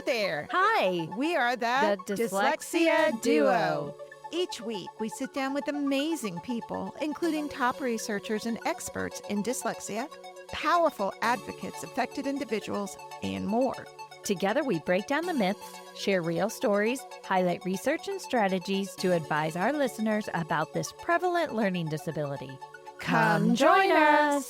there. Hi, We are the Dyslexia Duo. Each week, we sit down with amazing people, including top researchers and experts in dyslexia, powerful advocates, affected individuals, and more. Together, we break down the myths, share real stories, highlight research and strategies to advise our listeners about this prevalent learning disability. Come join us.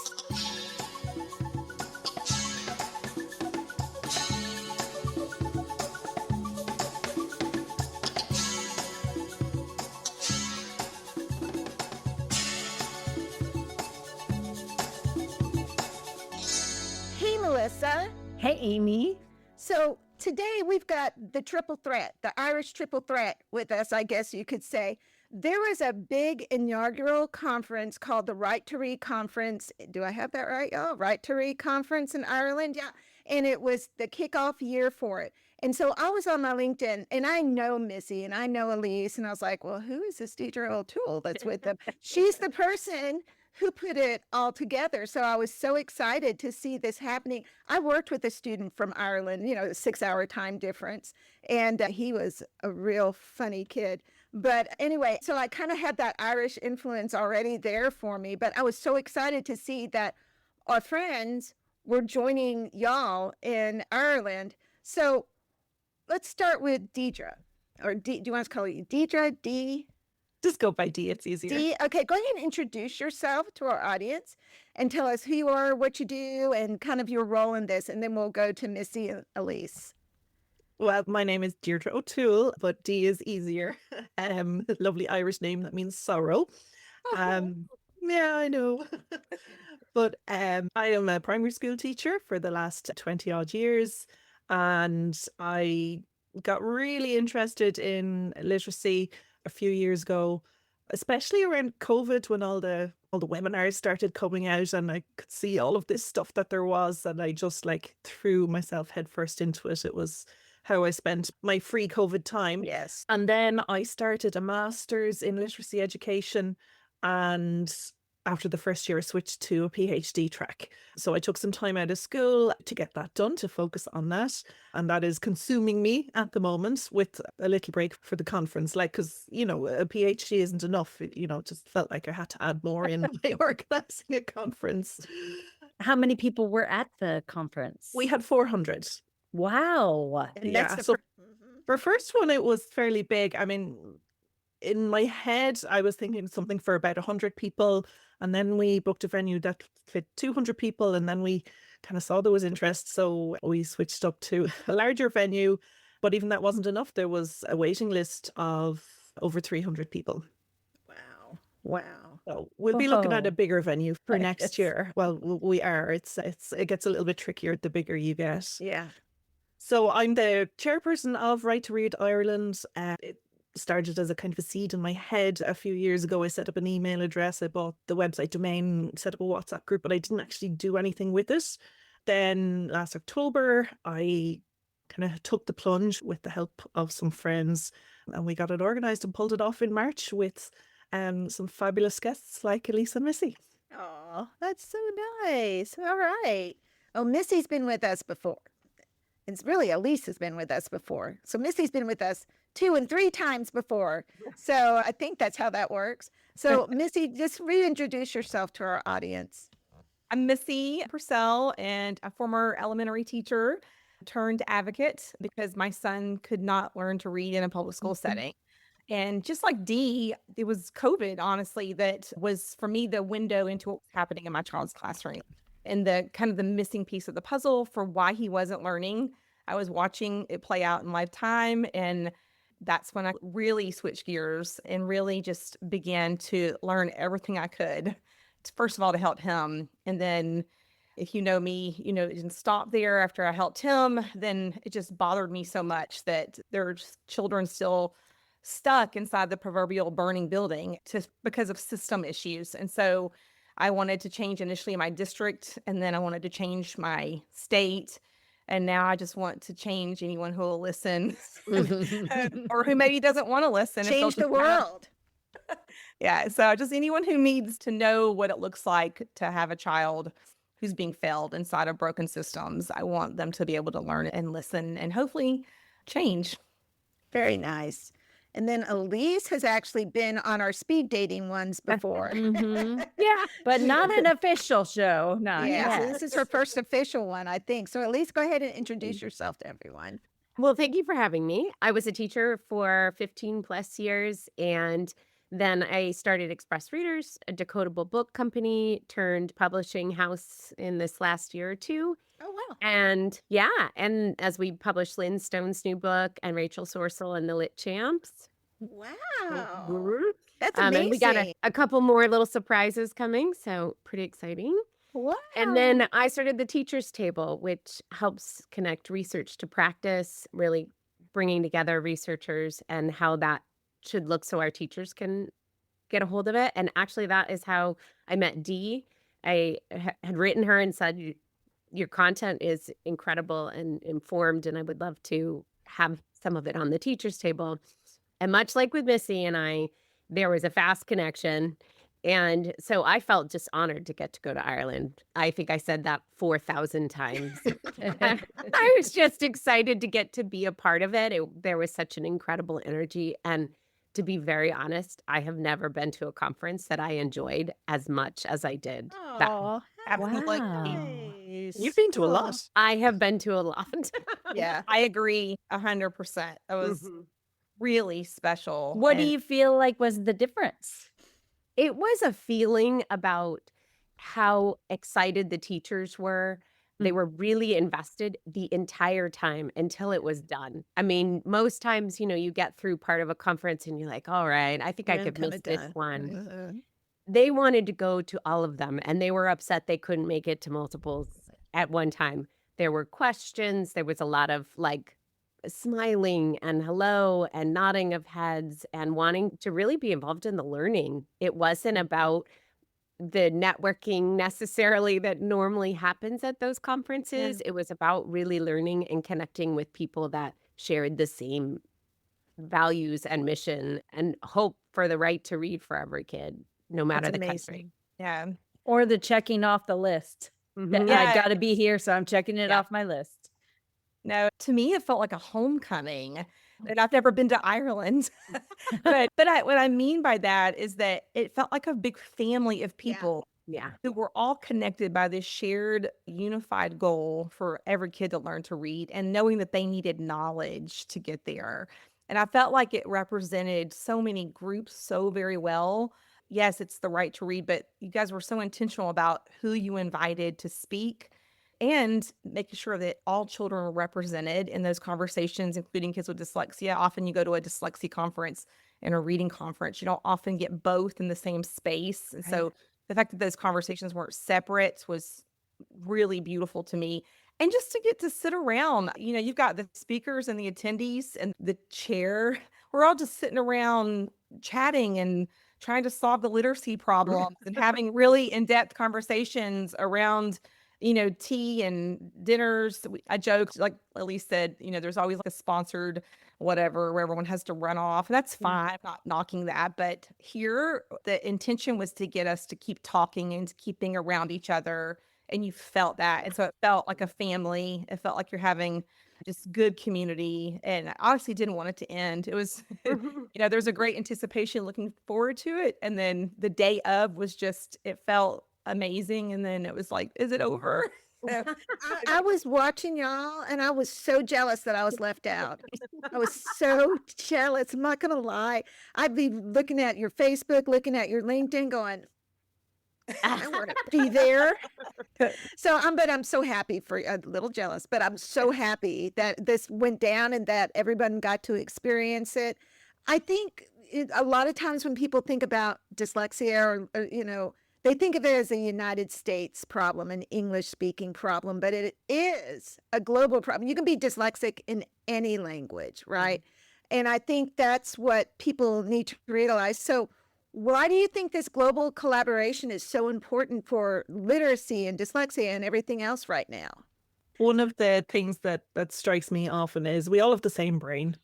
Hey, Melissa. Hey, Amy. So today we've got the triple threat, the Irish triple threat with us, I guess you could say. There was a big inaugural conference called the Right to Read Conference. Do I have that right, y'all? Right to Read Conference in Ireland. Yeah. And it was the kickoff year for it. And so I was on my LinkedIn, and I know Missy and I know Elise. And I was like, well, who is this Deirdre O'Toole that's with them? She's the person who put it all together. So I was so excited to see this happening. I worked with a student from Ireland, a 6-hour time difference, and he was a real funny kid. But anyway, so I kind of had that Irish influence already there for me, but I was so excited to see that our friends were joining y'all in Ireland. So let's start with Deirdre, or do you want us to call you Deirdre, D? Just go by D, it's easier. D, okay, go ahead and introduce yourself to our audience and tell us who you are, what you do, and kind of your role in this, and then we'll go to Missy and Elise. Well, my name is Deirdre O'Toole, but D is easier. Lovely Irish name that means sorrow. Yeah, I know. But I am a primary school teacher for the last 20 odd years, and I got really interested in literacy a few years ago, especially around COVID when all the webinars started coming out and I could see all of this stuff that there was, and I just threw myself headfirst into it. It was how I spent my free COVID time. Yes. And then I started a master's in literacy education, and after the first year I switched to a PhD track. So I took some time out of school to get that done, to focus on that. And that is consuming me at the moment, with a little break for the conference. Because, a PhD isn't enough. It just felt like I had to add more in by organising a conference. How many people were at the conference? We had 400. Wow. And Yeah, that's so for first one, it was fairly big. I mean, in my head, I was thinking something for about 100 people. And then we booked a venue that fit 200 people. And then we kind of saw there was interest. So we switched up to a larger venue. But even that wasn't enough. There was a waiting list of over 300 people. Wow. So we'll be looking at a bigger venue for next Yes. year. Well, we are. It gets a little bit trickier the bigger you get. Yeah. So I'm the chairperson of Right to Read Ireland. It started as a kind of a seed in my head a few years ago. I set up an email address, I bought the website domain, set up a WhatsApp group, but I didn't actually do anything with it. Then last October, I kind of took the plunge with the help of some friends, and we got it organised and pulled it off in March with some fabulous guests like Elise and Missy. Oh, that's so nice. All right. Oh, Missy's been with us before. It's really Elise has been with us before. So Missy's been with us 2 and 3 times before. So I think that's how that works. So Missy, just reintroduce yourself to our audience. I'm Missy Purcell, and a former elementary teacher turned advocate because my son could not learn to read in a public school setting. And just like Dee, it was COVID, honestly, that was for me the window into what was happening in my child's classroom and the kind of the missing piece of the puzzle for why he wasn't learning. I was watching it play out in live time, and that's when I really switched gears and really just began to learn everything I could, first of all, to help him. And then if you know me, it didn't stop there. After I helped him, then it just bothered me so much that there's children still stuck inside the proverbial burning building because of system issues. And so I wanted to change initially my district, and then I wanted to change my state. And now I just want to change anyone who will listen or who maybe doesn't want to listen. Change the world. Yeah. So just anyone who needs to know what it looks like to have a child who's being failed inside of broken systems. I want them to be able to learn and listen and hopefully change. Very nice. And then Elise has actually been on our speed dating ones before. Yeah, but not an official show. Not Yeah, so yet. this is her first official one, I think. So Elise, go ahead and introduce yourself to everyone. Well, thank you for having me. I was a teacher for 15 plus years, and then I started Express Readers, a decodable book company, turned publishing house in this last year or two. Oh, wow. And yeah, and as we published Lynn Stone's new book and Rachel Sorsel and the Lit Champs. Wow. Mhm. That's And amazing. we got a couple more little surprises coming, so pretty exciting. Wow. And then I started the Teacher's Table, which helps connect research to practice, really bringing together researchers and how that should look so our teachers can get a hold of it. And actually, that is how I met Dee. I had written her and said, your content is incredible and informed, and I would love to have some of it on the Teacher's Table. And much like with Missy and I, there was a fast connection. And so I felt just honored to get to go to Ireland. I think I said that 4,000 times. I was just excited to get to be a part of it. There was such an incredible energy. And to be very honest, I have never been to a conference that I enjoyed as much as I did. that. Oh, Absolutely. nice. You've been to a Cool. lot. I have been to a lot. Yeah. I agree 100%. It was Mhm. really special. What do and you feel like was the difference? It was a feeling about how excited the teachers were. They were really invested the entire time until it was done. I mean, most times, you get through part of a conference and you're like, all right, I think I I'm could kinda miss this done. one. They wanted to go to all of them, and they were upset they couldn't make it to multiples at one time. There were questions. There was a lot of smiling and hello and nodding of heads and wanting to really be involved in the learning. It wasn't about the networking necessarily that normally happens at those conferences. It was about really learning and connecting with people that shared the same values and mission and hope for the right to read for every kid, no matter That's the amazing. country. yeah. Or the checking off the list. That Mhm. Yeah. I got to be here, so I'm checking it Yeah. off my list. No, to me, it felt like a homecoming. And I've never been to Ireland. but what I mean by that is that it felt like a big family of Yeah. people Yeah. who were all connected by this shared unified goal for every kid to learn to read and knowing that they needed knowledge to get there. And I felt like it represented so many groups so very well. Yes, it's the right to read, but you guys were so intentional about who you invited to speak and making sure that all children are represented in those conversations, including kids with dyslexia. Often you go to a dyslexia conference and a reading conference. You don't often get both in the same space. And so the fact that those conversations weren't separate was really beautiful to me. And just to get to sit around, you've got the speakers and the attendees and the chair. We're all just sitting around chatting and trying to solve the literacy problems and having really in-depth conversations around tea and dinners. I joked, like Elise said, there's always like a sponsored whatever where everyone has to run off. That's fine. I'm not knocking that. But here, the intention was to get us to keep talking and to keep being around each other. And you felt that. And so it felt like a family. It felt like you're having just good community. And I honestly didn't want it to end. It was, there's a great anticipation looking forward to it. And then the day of was just, it felt amazing. And then it was like, is it over? I was watching y'all and I was so jealous that I was left out. I was so jealous. I'm not going to lie. I'd be looking at your Facebook, looking at your LinkedIn going, I want to be there. But I'm so happy for a little jealous, but I'm so happy that this went down and that everyone got to experience it. I think a lot of times when people think about dyslexia or they think of it as a United States problem, an English speaking problem, but it is a global problem. You can be dyslexic in any language, right? And I think that's what people need to realize. So why do you think this global collaboration is so important for literacy and dyslexia and everything else right now? One of the things that strikes me often is we all have the same brain.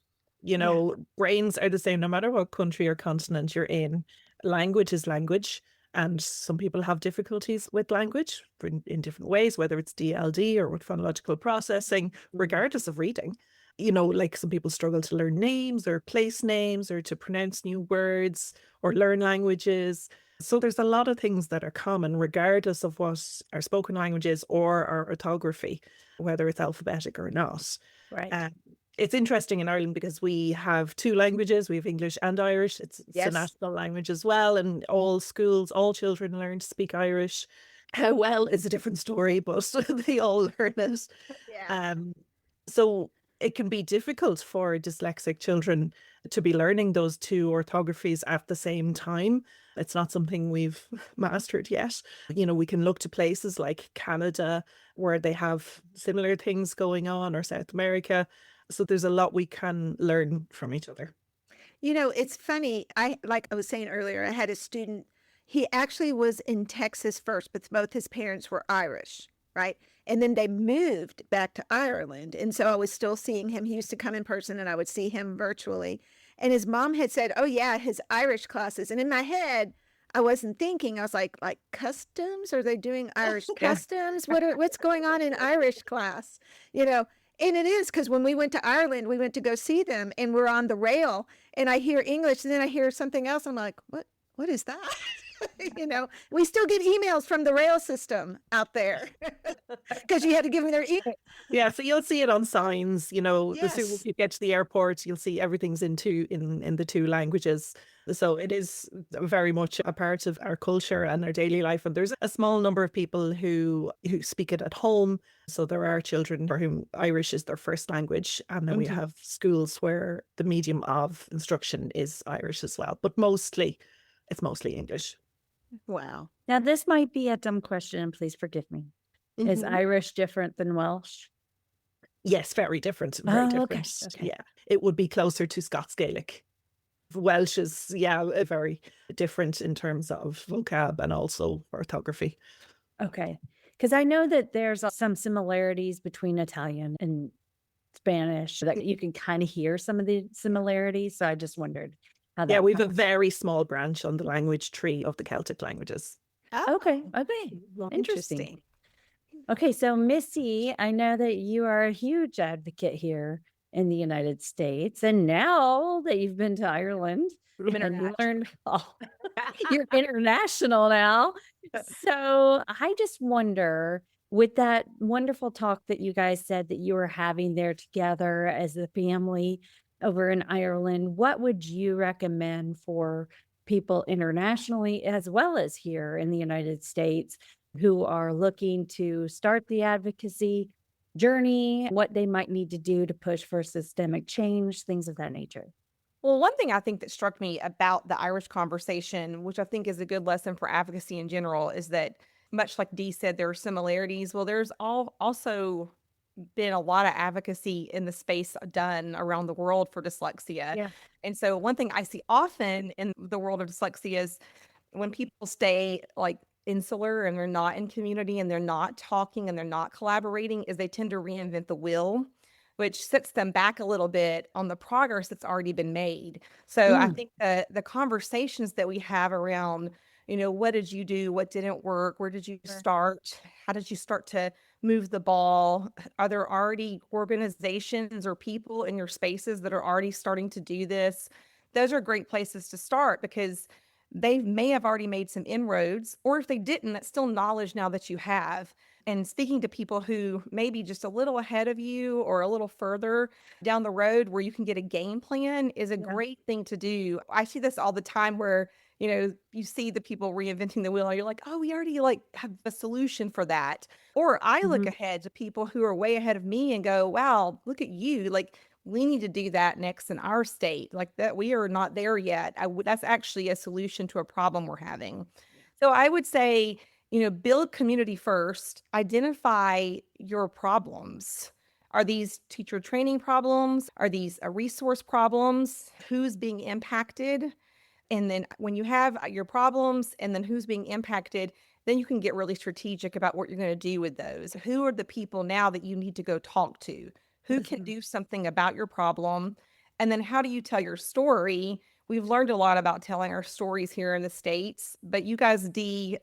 Brains are the same no matter what country or continent you're in. Language is language. And some people have difficulties with language in different ways, whether it's DLD or with phonological processing, regardless of reading. Like some people struggle to learn names or place names or to pronounce new words or learn languages. So there's a lot of things that are common, regardless of what our spoken language is or our orthography, whether it's alphabetic or not. Right. It's interesting in Ireland because we have two languages. We have English and Irish. It's a Yes. national language as well. And all schools, all children learn to speak Irish. How well is a different story, but they all learn it. Yeah. So it can be difficult for dyslexic children to be learning those two orthographies at the same time. It's not something we've mastered yet. We can look to places like Canada where they have similar things going on, or South America. So there's a lot we can learn from each other. It's funny. Like I was saying earlier, I had a student, he actually was in Texas first, but both his parents were Irish, right? And then they moved back to Ireland. And so I was still seeing him. He used to come in person and I would see him virtually. And his mom had said, oh yeah, his Irish classes. And in my head, I wasn't thinking. I was like customs? Are they doing Irish customs? What's going on in Irish class? And it is, because when we went to Ireland, we went to go see them and we're on the rail and I hear English and then I hear something else. I'm like, what is that? We still get emails from the rail system out there because you had to give them their email. Yeah, so you'll see it on signs, as soon Yes. as you get to the airport, you'll see everything's in the two languages. So it is very much a part of our culture and our daily life. And there's a small number of people who speak it at home. So there are children for whom Irish is their first language. And then we have schools where the medium of instruction is Irish as well. But it's mostly English. Wow. Now, this might be a dumb question, and please forgive me. Is Mhm. Irish different than Welsh? Yes, very different. Very Oh, okay, different. okay. Yeah, it would be closer to Scots Gaelic. Welsh is, very different in terms of vocab and also orthography. Okay. Because I know that there's some similarities between Italian and Spanish that you can kind of hear some of the similarities. So I just wondered how Yeah, that. we have a very small branch on the language tree of the Celtic languages. Okay. Oh, Okay. Interesting. interesting. Okay. So, Missy, I know that you are a huge advocate here in the United States. And now that you've been to Ireland and learned, you're international now. So I just wonder, with that wonderful talk that you guys said that you were having there together as a family over in Ireland, what would you recommend for people internationally as well as here in the United States who are looking to start the advocacy journey, what they might need to do to push for systemic change, things of that nature? Well, one thing I think that struck me about the Irish conversation, which I think is a good lesson for advocacy in general, is that much like Dee said, there are similarities. Well, there's also been a lot of advocacy in the space done around the world for dyslexia. Yeah. And so one thing I see often in the world of dyslexia is when people stay like insular and they're not in community and they're not talking and they're not collaborating, is they tend to reinvent the wheel, which sets them back a little bit on the progress that's already been made. So I think the conversations that we have around, what did you do? What didn't work? Where did you start? How did you start to move the ball? Are there already organizations or people in your spaces that are already starting to do this? Those are great places to start because they may have already made some inroads, or if they didn't, that's still knowledge now that you have. And speaking to people who may be just a little ahead of you or a little further down the road where you can get a game plan is a great thing to do. I see this all the time where, you see the people reinventing the wheel and you're like, oh, we already have a solution for that. Or I look ahead to people who are way ahead of me and go, wow, look at you. We need to do that next in our state, like that. We are not there yet. That's actually a solution to a problem we're having. So I would say, build community first, identify your problems. Are these teacher training problems? Are these resource problems? Who's being impacted? And then when you have your problems and then who's being impacted, then you can get really strategic about what you're going to do with those. Who are the people now that you need to go talk to? Who can do something about your problem? And then how do you tell your story we've learned a lot about telling our stories here in the States, but you guys, it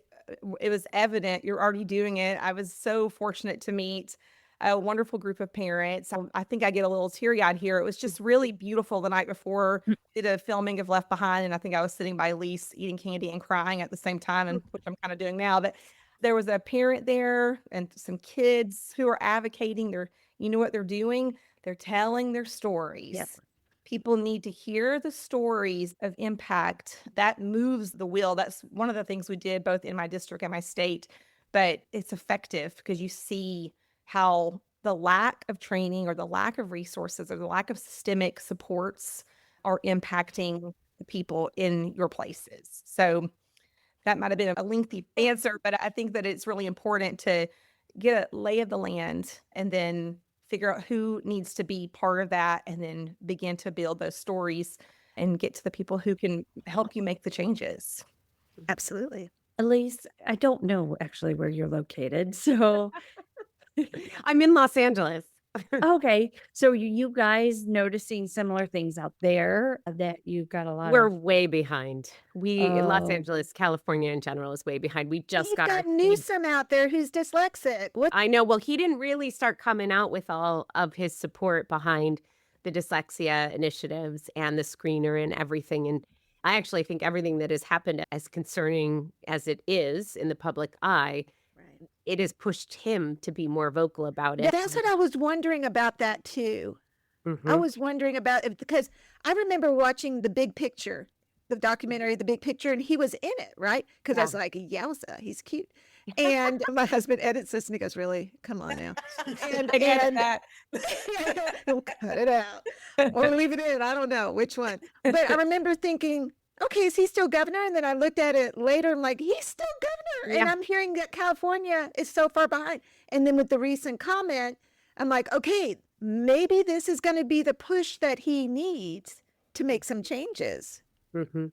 was evident you're already doing it. I was so fortunate to meet a wonderful group of parents. I think I get a little teary-eyed here. It was just really beautiful the night before. Did a filming of Left Behind, and I think I was sitting by Elise eating candy and crying at the same time, and which I'm kind of doing now. But there was a parent there and some kids who are advocating. You know what they're doing? They're telling their stories. Yes. People need to hear the stories of impact. That moves the wheel. That's one of the things we did both in my district and my state, but it's effective because you see how the lack of training or the lack of resources or the lack of systemic supports are impacting the people in your places. So that might have been a lengthy answer, but I think that it's really important to get a lay of the land and then figure out who needs to be part of that and then begin to build those stories and get to the people who can help you make the changes. Absolutely. Elise, I don't know actually where you're located. So, I'm in Los Angeles. okay. So you guys noticing similar things out there that you've got a lot We're of, way behind. Los oh, Angeles, California in general is way behind. We just You've got our got Newsom out there who's dyslexic. What? I know. Well, he didn't really start coming out with all of his support behind the dyslexia initiatives and the screener and everything. And I actually think everything that has happened, as concerning as it is in the public eye, Right. it has pushed him to be more vocal about it. That's what I was wondering about that too. I Mhm. was wondering about it because I remember watching The Big Picture, the documentary The Big Picture, and he was in it, right? Because I Yeah. was like, yowza, he's cute. And my husband edits this and he goes, really? Come on now. And, I get and that. he'll cut it out or leave it in. I don't know which one. But I remember thinking, okay, is he still governor? And then I looked at it later and like, he's still governor. And Yeah. I'm hearing that California is so far behind. And then with the recent comment, I'm like, okay, maybe this is going to be the push that he needs to make some changes. Mhm.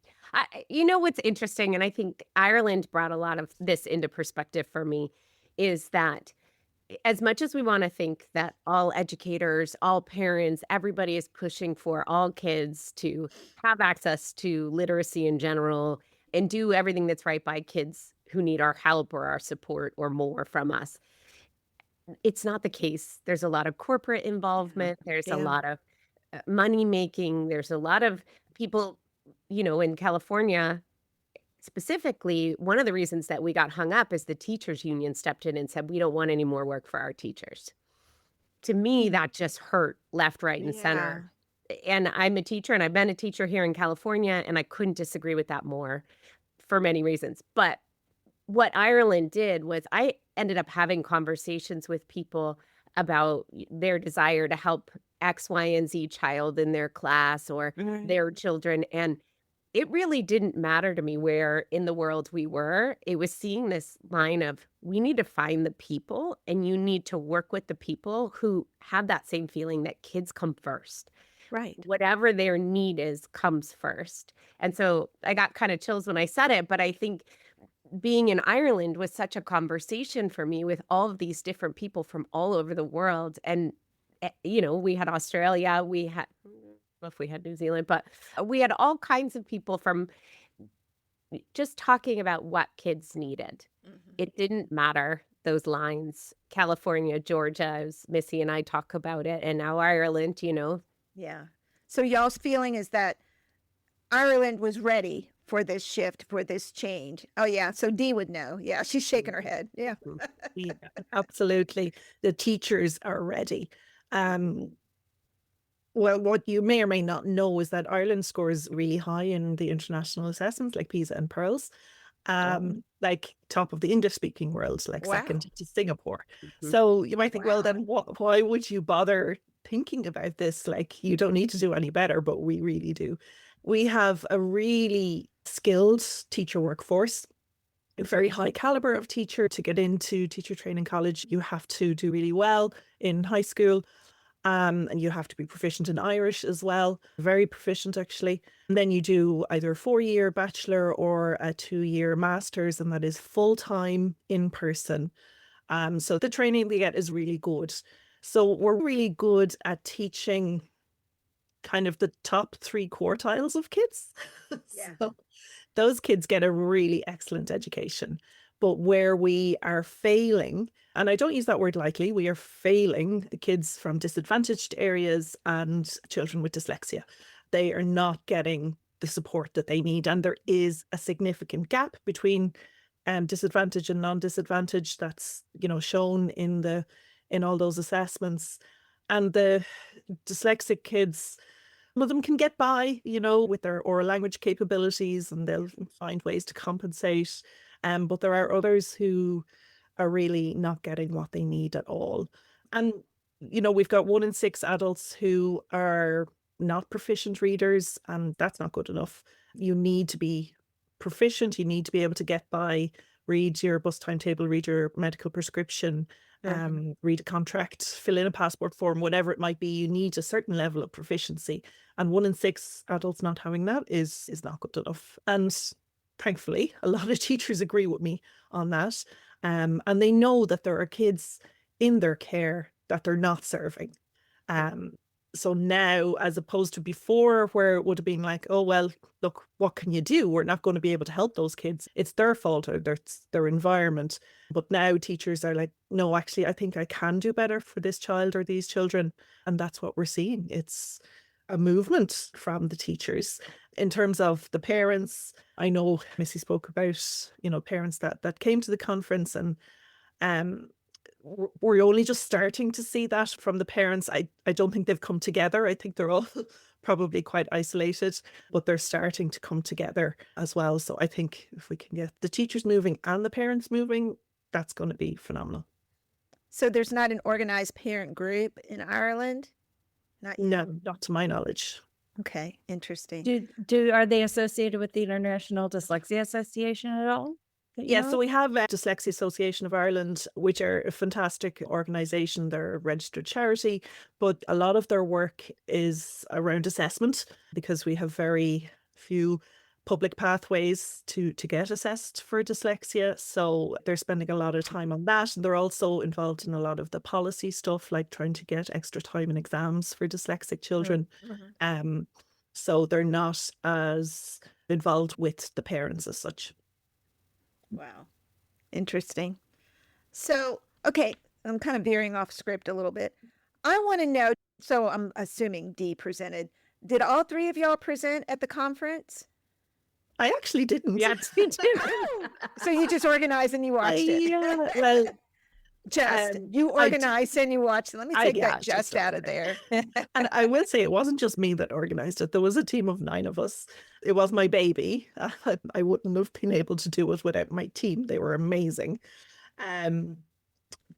You know what's interesting, and I think Ireland brought a lot of this into perspective for me, is that as much as we want to think that all educators, all parents, everybody is pushing for all kids to have access to literacy in general and do everything that's right by kids who need our help or our support or more from us. It's not the case. There's a lot of corporate involvement. There's a Yeah. lot of money making. There's a lot of people, in California specifically. One of the reasons that we got hung up is the teachers union stepped in and said, we don't want any more work for our teachers. To me, that just hurt left, right, and center. And I'm a teacher and I've been a teacher here in California, and I couldn't disagree with that more for many reasons. But what Ireland did was I ended up having conversations with people about their desire to help X, Y, and Z child in their class or their children. And it really didn't matter to me where in the world we were. It was seeing this line of, we need to find the people, and you need to work with the people who have that same feeling that kids come first. Right. Whatever their need is comes first. And so I got kind of chills when I said it, but I think being in Ireland was such a conversation for me with all of these different people from all over the world. And, we had Australia, we had, I don't know if we had New Zealand, but we had all kinds of people from just talking about what kids needed. It didn't matter, those lines. California, Georgia, as Missy and I talk about it, and now Ireland, Yeah. So y'all's feeling is that Ireland was ready for this shift, for this change. Oh yeah. So Dee would know. Yeah. She's shaking her head. Yeah. Yeah, absolutely. The teachers are ready. Well, what you may or may not know is that Ireland scores really high in the international assessments like PISA and Pearls. Like top of the English speaking world, like Wow. second to Singapore. Mhm. So you might think, well, then why would you bother thinking about this? Like, you don't need to do any better, but we really do. We have a really skilled teacher workforce, a very high caliber of teacher. To get into teacher training college, you have to do really well in high school. And you have to be proficient in Irish as well, very proficient actually. And then you do either a 4-year bachelor or a 2-year master's, and that is full-time in person. So the training we get is really good. So we're really good at teaching kind of the top 3 quartiles of kids. Yeah. So those kids get a really excellent education. But where we are failing, and I don't use that word lightly, we are failing the kids from disadvantaged areas and children with dyslexia. They are not getting the support that they need. And there is a significant gap between disadvantage and non-disadvantage that's, shown in all those assessments. And the dyslexic kids, some of them can get by, with their oral language capabilities, and they'll find ways to compensate. But there are others who are really not getting what they need at all. And, we've got 1 in 6 adults who are not proficient readers, and that's not good enough. You need to be proficient. You need to be able to get by, read your bus timetable, read your medical prescription, read a contract, fill in a passport form, whatever it might be. You need a certain level of proficiency. And 1 in 6 adults not having that is not good enough. And thankfully, a lot of teachers agree with me on that. And they know that there are kids in their care that they're not serving. So now, as opposed to before, where it would have been like, oh, well, look, what can you do? We're not going to be able to help those kids. It's their fault, or their environment. But now teachers are like, no, actually, I think I can do better for this child or these children. And that's what we're seeing. It's a movement from the teachers. In terms of the parents, I know Missy spoke about, parents that came to the conference, and we're only just starting to see that from the parents. I don't think they've come together. I think they're all probably quite isolated, but they're starting to come together as well. So I think if we can get the teachers moving and the parents moving, that's going to be phenomenal. So there's not an organized parent group in Ireland? Not yet. No, not to my knowledge. Okay, interesting. Are they associated with the International Dyslexia Association at all? Yeah, so we have Dyslexia Association of Ireland, which are a fantastic organisation. They're a registered charity, but a lot of their work is around assessment, because we have very few public pathways to get assessed for dyslexia. So they're spending a lot of time on that. And they're also involved in a lot of the policy stuff, like trying to get extra time in exams for dyslexic children. So they're not as involved with the parents as such. Wow. Interesting. So, okay, I'm kind of veering off script a little bit. I want to know, so I'm assuming Dee presented. Did all 3 of y'all present at the conference? I actually didn't. Yes, we did. So you just organized and you watched it? Well, You organized and you watched it. Let me take that just out of there. And I will say, it wasn't just me that organized it. There was a team of 9 of us. It was my baby. I wouldn't have been able to do it without my team. They were amazing.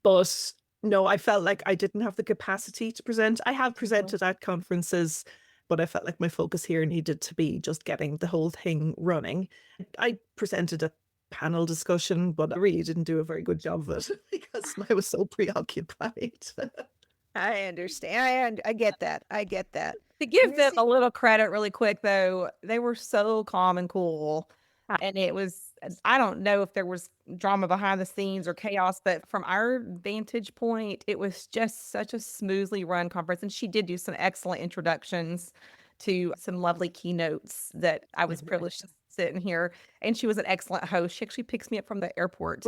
But no, I felt like I didn't have the capacity to present. I have presented at conferences, but I felt like my focus here needed to be just getting the whole thing running. I presented a panel discussion, but I really didn't do a very good job of it because I was so preoccupied. I understand. I get that. To give them a little credit really quick, though, they were so calm and cool. And it was, I don't know if there was drama behind the scenes or chaos, but from our vantage point, it was just such a smoothly run conference. And she did do some excellent introductions to some lovely keynotes that I was privileged to sit in here. And she was an excellent host. She actually picks me up from the airport.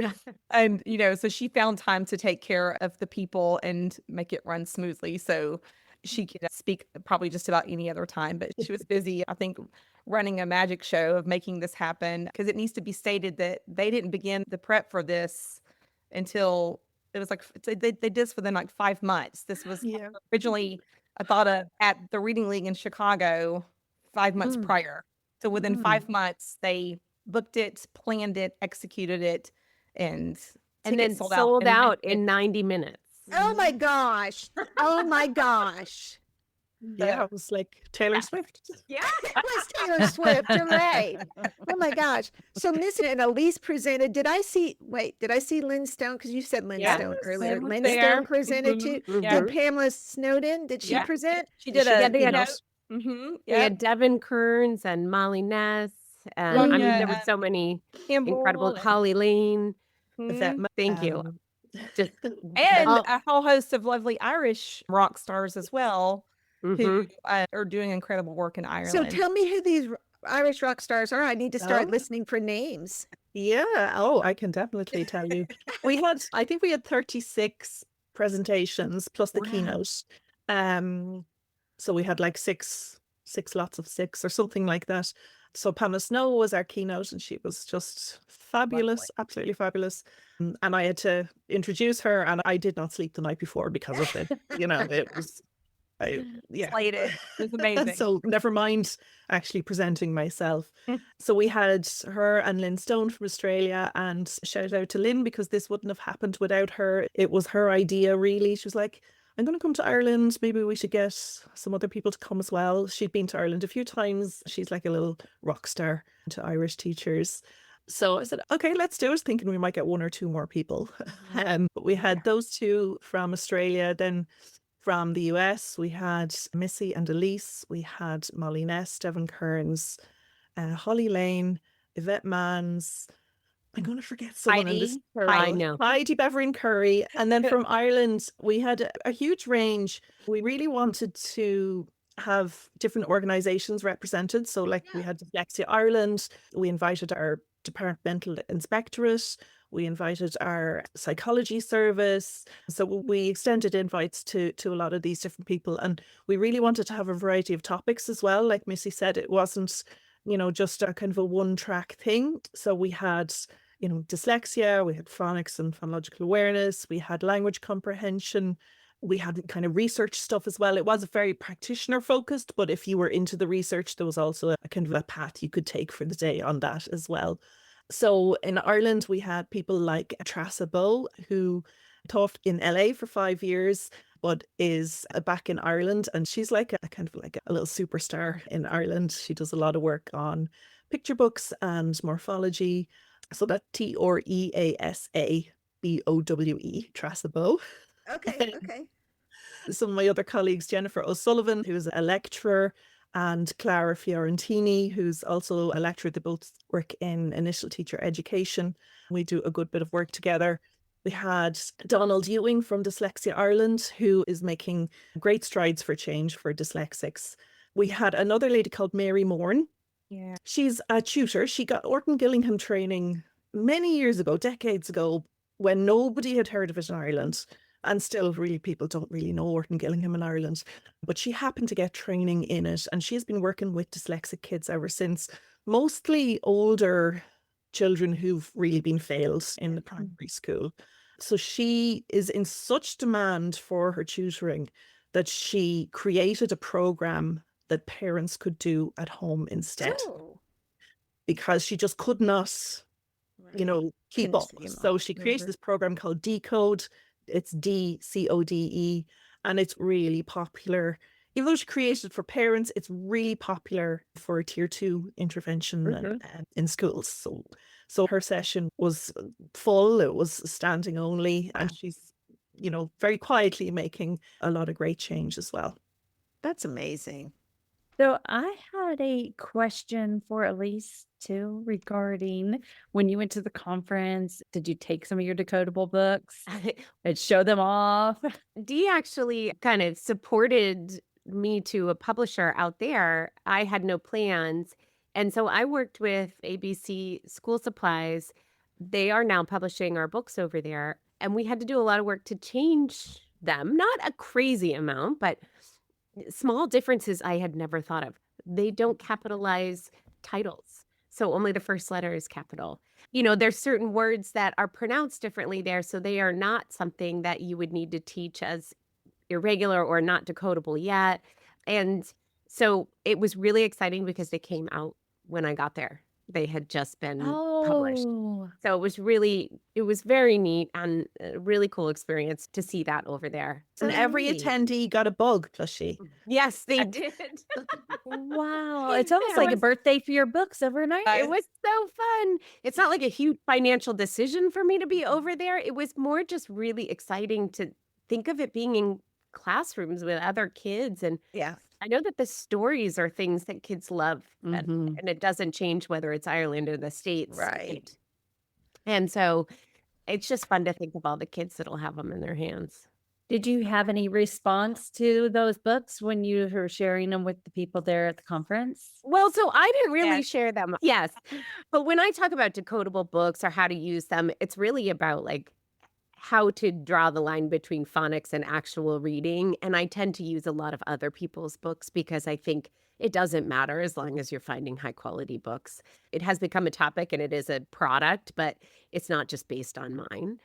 And, so she found time to take care of the people and make it run smoothly. So she could speak probably just about any other time, but she was busy, I think, running a magic show of making this happen, because it needs to be stated that they didn't begin the prep for this until it was like, they did this for them like 5 months. This was originally, I thought of at the Reading League in Chicago 5 months prior. So within 5 months, they booked it, planned it, executed it, and then sold out in 90 minutes. Oh my gosh. Oh my gosh. Yeah, it was like Taylor Swift. Yeah, it was Taylor Swift. You're right. Oh my gosh. So Missy and Elise presented. Did I see Lynn Stone? Because you said Lynn Stone earlier. Lynn Stone presented too. Did Pamela Snowden? Did she present? She did they had, Mm-hmm. they had Devin Kearns and Molly Ness. And I mean, there were so many incredible, Holly Lane. Thank you. And a whole host of lovely Irish rock stars as well. Mhm. who are doing incredible work in So Ireland. tell me who these Irish rock stars are. I need to start Oh. listening for names. Yeah. Oh, I can definitely tell you. I think we had 36 presentations plus the Wow. keynote. So we had like six lots of six or something like that. So Pamela Snow was our keynote and she was just fabulous, absolutely fabulous. And I had to introduce her and I did not sleep the night before because of it. It was, yeah. Slated. It was amazing. So never mind actually presenting myself. So we had her and Lynn Stone from Australia, and shout out to Lynn because this wouldn't have happened without her. It was her idea, really. She was like, I'm going to come to Ireland. Maybe we should get some other people to come as well. She'd been to Ireland a few times. She's like a little rock star to Irish teachers. So I said, okay, let's do it, thinking we might get one or two more people. But we had those two from Australia. Then from the US, we had Missy and Elise. We had Molly Ness, Devon Kearns, Holly Lane, Yvette Mans. I'm going to forget someone in this. I know. Heidi Beverin Curry. And then from Ireland, we had a huge range. We really wanted to have different organizations represented. So like we had Dyslexia Ireland, we invited our departmental inspectorate, we invited our psychology service. So we extended invites to a lot of these different people. And we really wanted to have a variety of topics as well. Like Missy said, it wasn't, just a kind of a one track thing. So we had, dyslexia, we had phonics and phonological awareness, we had language comprehension, we had kind of research stuff as well. It was very practitioner focused, but if you were into the research, there was also a kind of a path you could take for the day on that as well. So in Ireland, we had people like Trasa Bow, who taught in LA for 5 years, but is back in Ireland. And she's like a kind of like a little superstar in Ireland. She does a lot of work on picture books and morphology. So that TreasaBowe, Trasa Bow. Okay. Okay. Some of my other colleagues, Jennifer O'Sullivan, who's a lecturer, and Clara Fiorentini, who's also a lecturer. They both work in initial teacher education. We do a good bit of work together. We had Donald Ewing from Dyslexia Ireland, who is making great strides for change for dyslexics. We had another lady called Mary Morn. Yeah. She's a tutor. She got Orton Gillingham training many years ago, decades ago, when nobody had heard of it in Ireland. And still, really, people don't really know Orton Gillingham in Ireland. But she happened to get training in it. And she has been working with dyslexic kids ever since, mostly older children who've really been failed in the primary school. So she is in such demand for her tutoring that she created a program that parents could do at home instead, because she just could not, keep up. So she created this program called Decode. It's DCODE, and it's really popular. Even though she created it for parents, it's really popular for tier 2 intervention in schools. So her session was full. It was standing only, and she's, very quietly making a lot of great change as well. That's amazing. So I had a question for Elise too regarding when you went to the conference. Did you take some of your decodable books and show them off? Dee actually kind of supported me to a publisher out there. I had no plans. And so I worked with ABC School Supplies. They are now publishing our books over there. And we had to do a lot of work to change them. Not a crazy amount, but small differences I had never thought of. They don't capitalize titles. So only the first letter is capital. There's certain words that are pronounced differently there. So they are not something that you would need to teach as irregular or not decodable yet. And so it was really exciting because they came out when I got there. They had just been published. So it was very neat and a really cool experience to see that over there. And every attendee got a bug plushie. Yes, they did. Wow. It's almost It like a was- birthday for your books overnight. It was so fun. It's not like a huge financial decision for me to be over there. It was more just really exciting to think of it being in classrooms with other kids. And Yeah. I know that the stories are things that kids love, Mhm. and it doesn't change whether it's Ireland or the States. Right. And so it's just fun to think of all the kids that'll have them in their hands. Did you have any response to those books when you were sharing them with the people there at the conference? Well, so I didn't really Yes. share them. Yes. But when I talk about decodable books or how to use them, it's really about like how to draw the line between phonics and actual reading. And I tend to use a lot of other people's books because I think it doesn't matter as long as you're finding high quality books. It has become a topic and it is a product, but it's not just based on mine.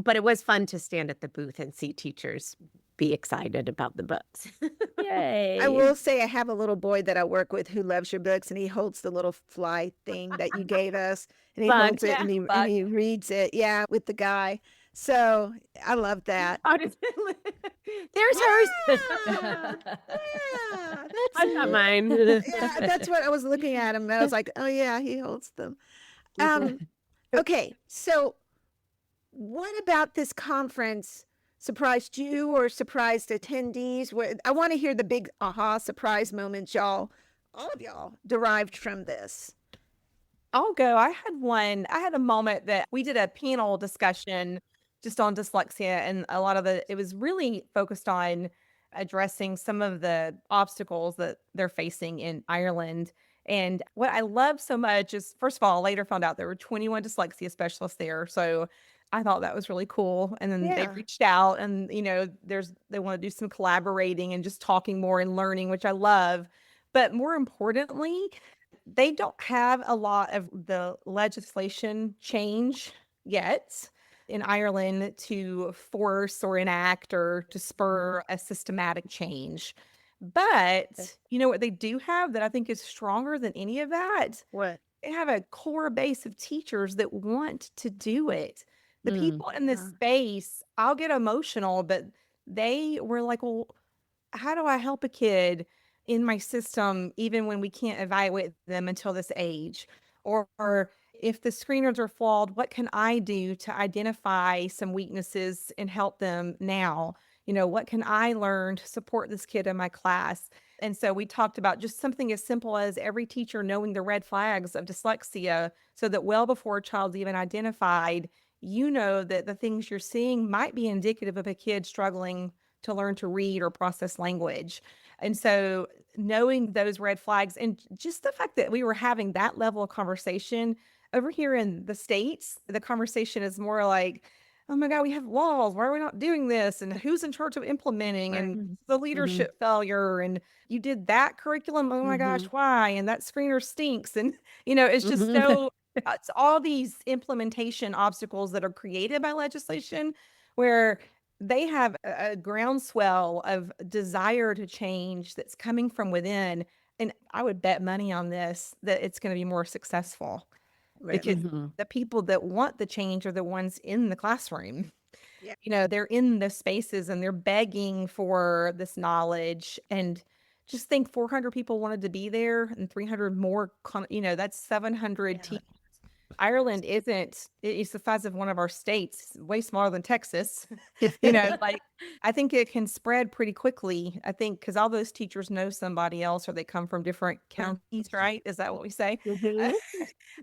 But it was fun to stand at the booth and see teachers be excited about the books. Yay. I will say I have a little boy that I work with who loves your books, and he holds the little fly thing that you gave us, and he Bug, holds it yeah, and bug. he reads it, yeah, with the guy. So I love that. How does it There's hers. Yeah, that's I've got mine. yeah, that's what I was looking at him. And I was like, oh yeah, he holds them. Okay, so what about this conference surprised you or surprised attendees? I want to hear the big aha surprise moments all of y'all derived from this. I'll go. I had a moment that we did a panel discussion just on dyslexia, and it was really focused on addressing some of the obstacles that they're facing in Ireland. And what I love so much is, first of all, I later found out there were 21 dyslexia specialists there. So I thought that was really cool. And then they Yeah. reached out and, they want to do some collaborating and just talking more and learning, which I love. But more importantly, they don't have a lot of the legislation change yet in Ireland to force or enact or to spur a systematic change. But you know what they do have that I think is stronger than any of that? What? They have a core base of teachers that want to do it. The people in this Yeah. space, I'll get emotional, but they were like, well, how do I help a kid in my system even when we can't evaluate them until this age? Or if the screeners are flawed, what can I do to identify some weaknesses and help them now? What can I learn to support this kid in my class? And so we talked about just something as simple as every teacher knowing the red flags of dyslexia so that well before a child's even identified, you know that the things you're seeing might be indicative of a kid struggling to learn to read or process language. And so knowing those red flags and just the fact that we were having that level of conversation over here in the States, the conversation is more like, oh my God, we have laws. Why are we not doing this? And who's in charge of implementing and the leadership failure? And you did that curriculum. Oh my gosh, why? And that screener stinks. And, it's just so, it's all these implementation obstacles that are created by legislation where they have a groundswell of desire to change that's coming from within. And I would bet money on this, that it's going to be more successful because the people that want the change are the ones in the classroom. Yeah. They're in the spaces and they're begging for this knowledge. And just think 400 people wanted to be there and 300 more, that's 700 teams. Ireland it's the size of one of our states, way smaller than Texas. I think it can spread pretty quickly. I think because all those teachers know somebody else or they come from different counties, right? Is that what we say?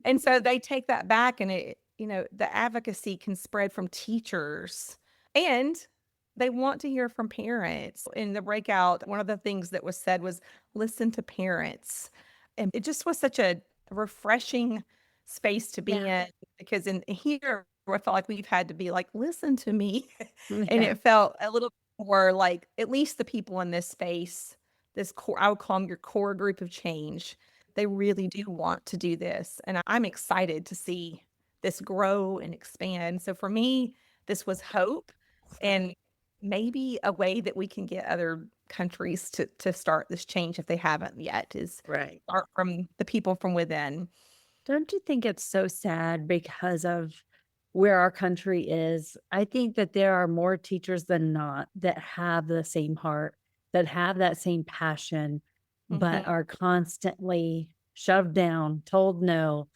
And so they take that back and the advocacy can spread from teachers and they want to hear from parents. In the breakout, one of the things that was said was listen to parents. And it just was such a refreshing space to be in because in here I felt like we've had to be like, listen to me. And it felt a little more like at least the people in this space, this core, I would call them your core group of change. They really do want to do this. And I'm excited to see this grow and expand. So for me, this was hope and maybe a way that we can get other countries to start this change if they haven't yet is start from the people from within. Don't you think it's so sad because of where our country is? I think that there are more teachers than not that have the same heart, that have that same passion, but are constantly shoved down, told no,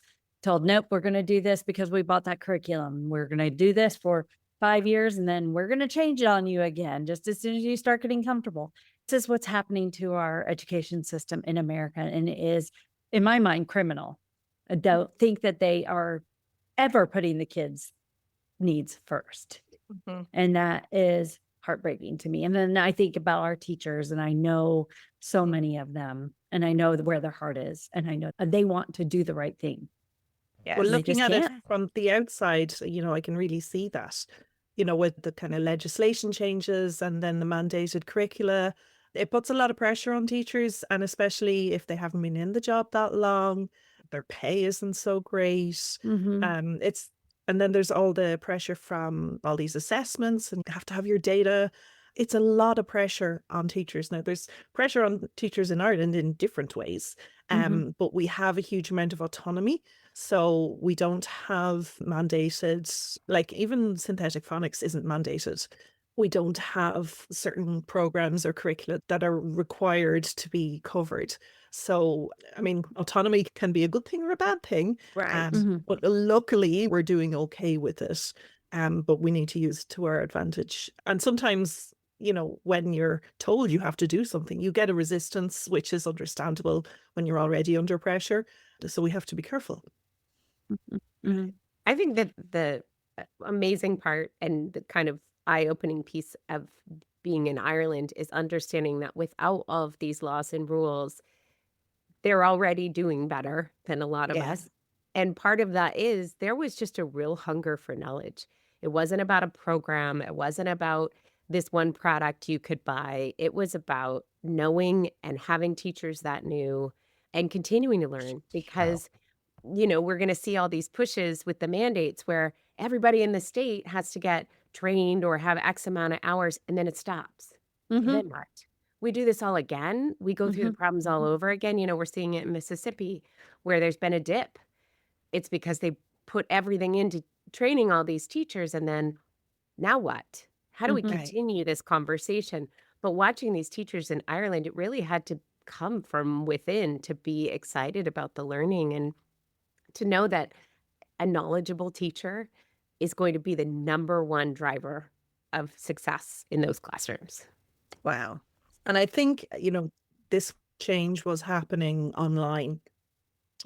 told, nope, we're going to do this because we bought that curriculum. We're going to do this for 5 years and then we're going to change it on you again, just as soon as you start getting comfortable. This is what's happening to our education system in America. And it is, in my mind, criminal. I don't think that they are ever putting the kids' needs first. And that is heartbreaking to me. And then I think about our teachers, and I know so many of them, and I know where their heart is, and I know they want to do the right thing. Yes. Well, They looking just at it can't. from the outside, I can really see that, with the kind of legislation changes and then the mandated curricula, it puts a lot of pressure on teachers, and especially if they haven't been in the job that long, their pay isn't so great. Mhm. And then there's all the pressure from all these assessments, and you have to have your data. It's a lot of pressure on teachers. Now, there's pressure on teachers in Ireland in different ways, Mhm. but we have a huge amount of autonomy. So we don't have mandated, like even synthetic phonics isn't mandated. We don't have certain programs or curricula that are required to be covered. So, I mean, autonomy can be a good thing or a bad thing. Right. Mhm. But luckily, we're doing okay with it. But we need to use it to our advantage. And sometimes, when you're told you have to do something, you get a resistance, which is understandable when you're already under pressure. So we have to be careful. Mhm. I think that the amazing part and the kind of eye-opening piece of being in Ireland is understanding that without all of these laws and rules, they're already doing better than a lot of Yeah. us. And part of that is there was just a real hunger for knowledge. It wasn't about a program, it wasn't about this one product you could buy. It was about knowing and having teachers that knew and continuing to learn because we're going to see all these pushes with the mandates where everybody in the state has to get trained or have X amount of hours and then it stops. And Mhm. then what? We do this all again. We go through the Mhm. problems all over again. We're seeing it in Mississippi where there's been a dip. It's because they put everything into training all these teachers. And then now what? How do we Mhm. Right. continue this conversation? But watching these teachers in Ireland, it really had to come from within to be excited about the learning and to know that a knowledgeable teacher is going to be the number one driver of success in those classrooms. Wow. And I think, this change was happening online,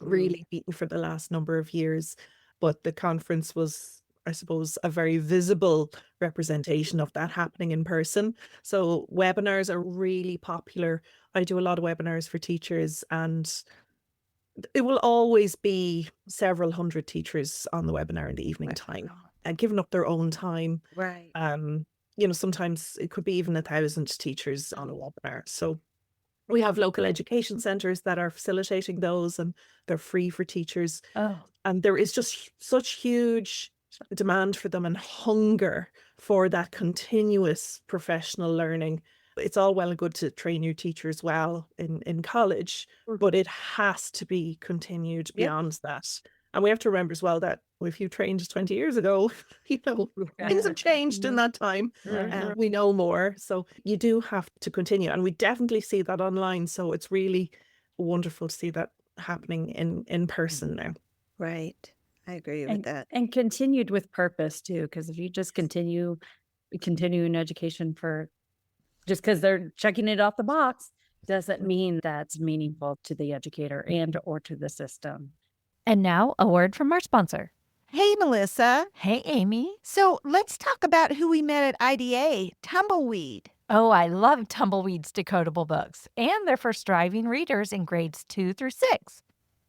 really beaten for the last number of years. But the conference was, I suppose, a very visible representation of that happening in person. So webinars are really popular. I do a lot of webinars for teachers, and it will always be several hundred teachers on the webinar in the evening time and giving up their own time. Right. Sometimes it could be even 1,000 teachers on a webinar. So we have local education centres that are facilitating those, and they're free for teachers. Oh. And there is just such huge demand for them and hunger for that continuous professional learning. It's all well and good to train your teachers well in college, but it has to be continued Yep. beyond that. And we have to remember as well that if you trained 20 years ago, things have changed in that time. Right. We know more. So you do have to continue. And we definitely see that online. So it's really wonderful to see that happening in person now. Right. I agree with that. And continued with purpose too, because if you just continue in education for just because they're checking it off the box, doesn't mean that's meaningful to the educator and or to the system. And now, a word from our sponsor. Hey, Melissa. Hey, Amy. So let's talk about who we met at IDA, Tumbleweed. Oh, I love Tumbleweed's decodable books, and they're for striving readers in grades 2 through 6.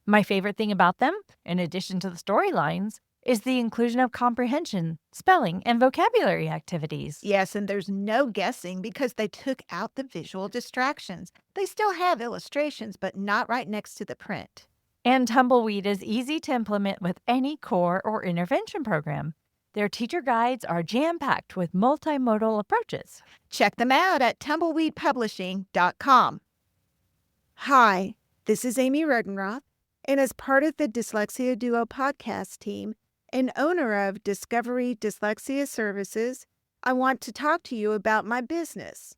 My favorite thing about them, in addition to the storylines, is the inclusion of comprehension, spelling, and vocabulary activities. Yes, and there's no guessing because they took out the visual distractions. They still have illustrations, but not right next to the print. And Tumbleweed is easy to implement with any core or intervention program. Their teacher guides are jam-packed with multimodal approaches. Check them out at tumbleweedpublishing.com. Hi, this is Aimee Rodenroth, and as part of the Dyslexia Duo podcast team and owner of Discovery Dyslexia Services, I want to talk to you about my business.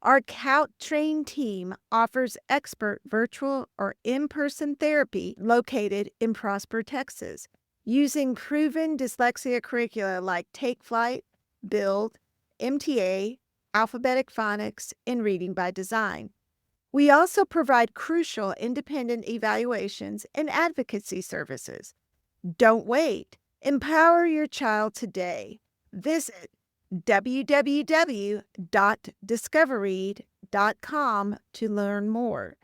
Our COUT-trained team offers expert virtual or in-person therapy located in Prosper, Texas, using proven dyslexia curricula like Take Flight, Build, MTA, Alphabetic Phonics, and Reading by Design. We also provide crucial independent evaluations and advocacy services. Don't wait. Empower your child today. Visit www.discoveread.com to learn more.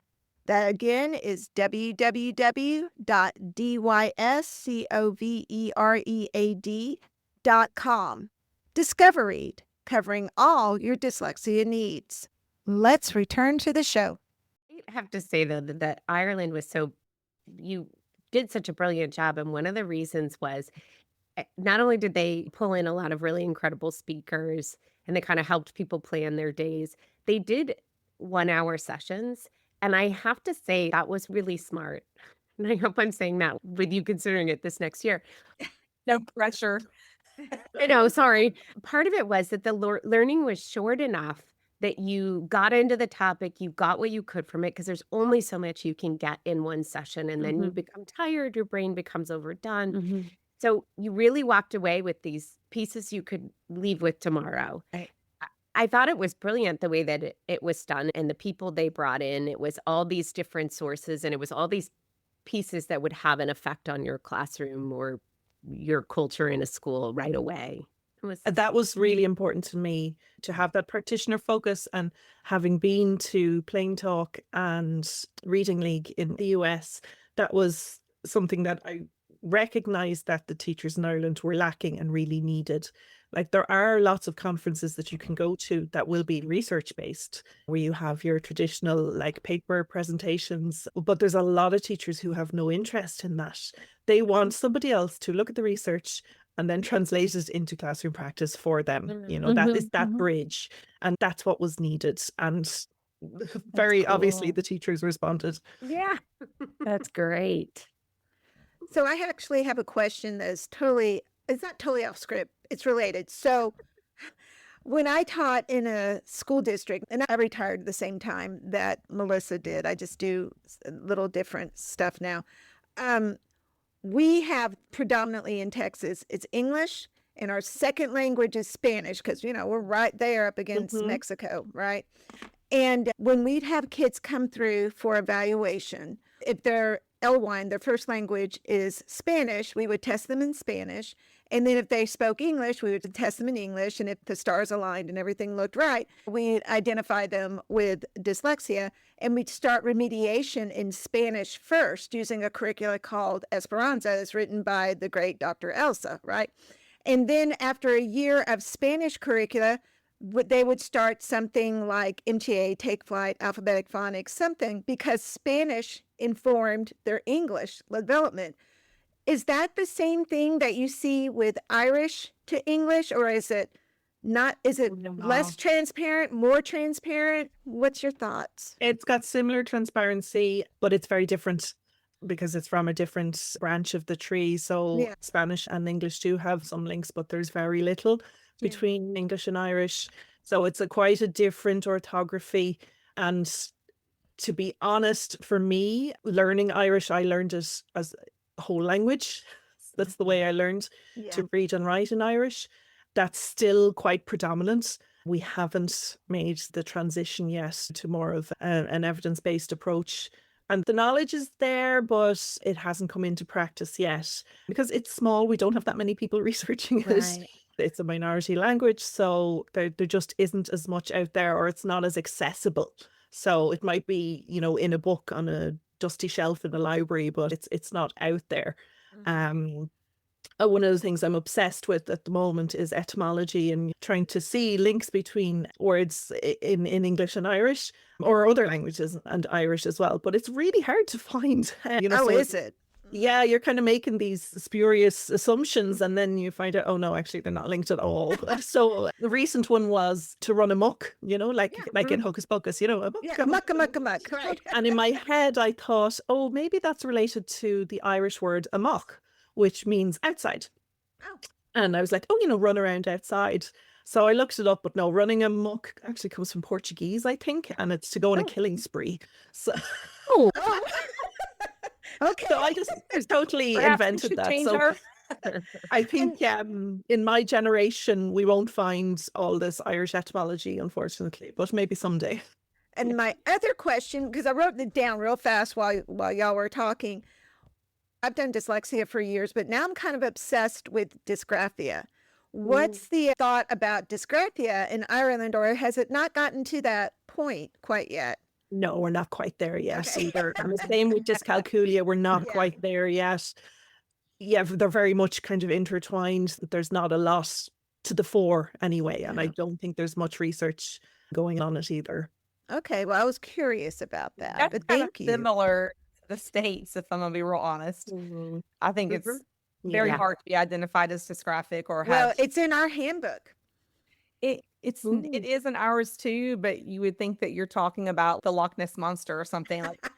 That again is www.dyscoveread.com. Discoveread, covering all your dyslexia needs. Let's return to the show. I have to say, though, that Ireland was you did such a brilliant job. And one of the reasons was not only did they pull in a lot of really incredible speakers and they kind of helped people plan their days, they did 1 hour sessions. And I have to say, that was really smart. And I hope I'm saying that with you considering it this next year. No pressure. I know, sorry. Part of it was that the learning was short enough that you got into the topic, you got what you could from it, because there's only so much you can get in one session, and then you become tired, your brain becomes overdone. So you really walked away with these pieces you could leave with tomorrow. Right. I thought it was brilliant the way that it was done, and the people they brought in. It was all these different sources, and it was all these pieces that would have an effect on your classroom or your culture in a school right away. That was really important to me, to have that practitioner focus. And having been to Plain Talk and Reading League in the US, that was something that I recognized that the teachers in Ireland were lacking and really needed. Like, there are lots of conferences that you can go to that will be research based, where you have your traditional like paper presentations, but there's a lot of teachers who have no interest in that. They want somebody else to look at the research and then translate it into classroom practice for them. You know, that is that bridge, and that's what was needed. And very obviously cool. the teachers responded. Yeah. That's great. So I actually have a question that is it's not totally off script. It's related. So when I taught in a school district, and I retired at the same time that Melissa did, I just do a little different stuff now. We have predominantly in Texas, it's English, and our second language is Spanish, because, you know, we're right there up against Mexico, right? And when we'd have kids come through for evaluation, if they're L1, their first language is Spanish, we would test them in Spanish. And then if they spoke English, we would test them in English. And if the stars aligned and everything looked right, we'd identify them with dyslexia. And we'd start remediation in Spanish first using a curricula called Esperanza, that's written by the great Dr. Elsa, right? And then after a year of Spanish curricula, they would start something like MTA, Take Flight, Alphabetic Phonics, something, because Spanish informed their English development. Is that the same thing that you see with Irish to English, or is it not? Is it less transparent, more transparent? What's your thoughts? It's got similar transparency, but it's very different because it's from a different branch of the tree. So Yeah. Spanish and English do have some links, but there's very little between English and Irish. So it's quite a different orthography. And to be honest, for me, learning Irish, I learned it as a whole language. That's the way I learned to read and write in Irish. That's still quite predominant. We haven't made the transition yet to more of an evidence-based approach. And the knowledge is there, but it hasn't come into practice yet because it's small. We don't have that many people researching it. Right. It's a minority language, so there just isn't as much out there, or it's not as accessible. So it might be, you know, in a book on a dusty shelf in a library, but it's not out there. One of the things I'm obsessed with at the moment is etymology and trying to see links between words in English and Irish, or other languages and Irish as well. But it's really hard to find. So is it? Yeah, you're kind of making these spurious assumptions, and then you find out, oh no, actually they're not linked at all. So the recent one was to run amok, you know, like in Hocus Pocus, you know, Amok, right. And in my head, I thought, oh, maybe that's related to the Irish word amok, which means outside. Oh. And I was like, oh, you know, run around outside. So I looked it up, but no, running amok actually comes from Portuguese, I think, and it's to go on a killing spree. So, Okay. so I just totally invented that. So I think in my generation, we won't find all this Irish etymology, unfortunately, but maybe someday. And my other question, because I wrote it down real fast while y'all were talking, I've done dyslexia for years, but now I'm kind of obsessed with dysgraphia. What's the thought about dysgraphia in Ireland, or has it not gotten to that point quite yet? No, we're not quite there yet Okay. either. And the same with dyscalculia, we're not Yeah. quite there yet. Yeah, they're very much kind of intertwined. There's not a lot to the fore anyway, and I Yeah. don't think there's much research going on it either. Okay, well, I was curious about that, That's but kind of thank you. similar to the States, if I'm gonna be real honest. I think it's very Yeah. hard to be identified as dysgraphic or Well, have it's in our handbook. it is in ours too, but you would think that you're talking about the Loch Ness monster or something like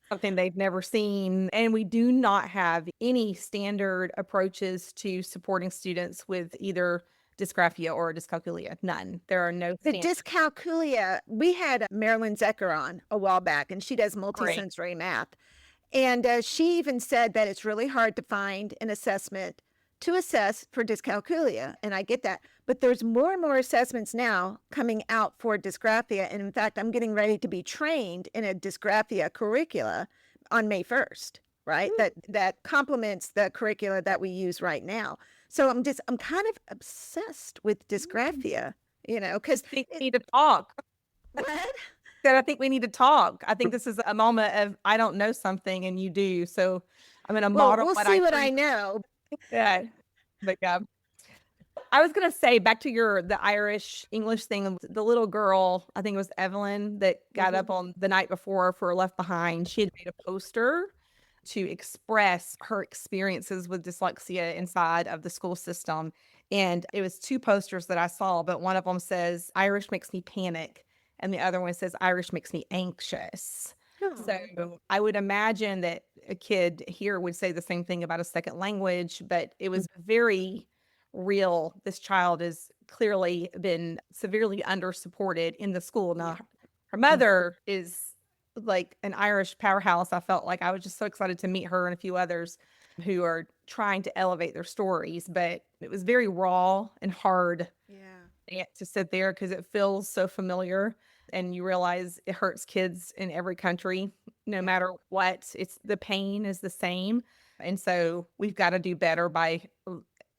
something they've never seen. And we do not have any standard approaches to supporting students with either dysgraphia or dyscalculia. None. There are no The standards. dyscalculia, we had Marilyn Zecker on a while back, and she does multisensory math. And she even said that it's really hard to find an assessment to assess for dyscalculia. And I get that. But there's more and more assessments now coming out for dysgraphia. And in fact, I'm getting ready to be trained in a dysgraphia curricula on May 1st, right? That complements the curricula that we use right now. So I'm kind of obsessed with dysgraphia, because I think we need to talk. what? I think we need to talk. I think this is a moment of I don't know something and you do. So I'm going to Well, model we'll what see I what think. I know. Yeah. But yeah. I was going to say back to the Irish English thing, the little girl, I think it was Evelyn that got up on the night before for Left Behind. She had made a poster to express her experiences with dyslexia inside of the school system. And it was 2 posters that I saw, but one of them says, Irish makes me panic. And the other one says, Irish makes me anxious. So I would imagine that a kid here would say the same thing about a second language, but it was very real. This child has clearly been severely under supported in the school. Now, her mother is like an Irish powerhouse. I felt like I was just so excited to meet her and a few others who are trying to elevate their stories, but it was very raw and hard to sit there because it feels so familiar. And you realize it hurts kids in every country, no matter what. It's the pain is the same. And so we've got to do better by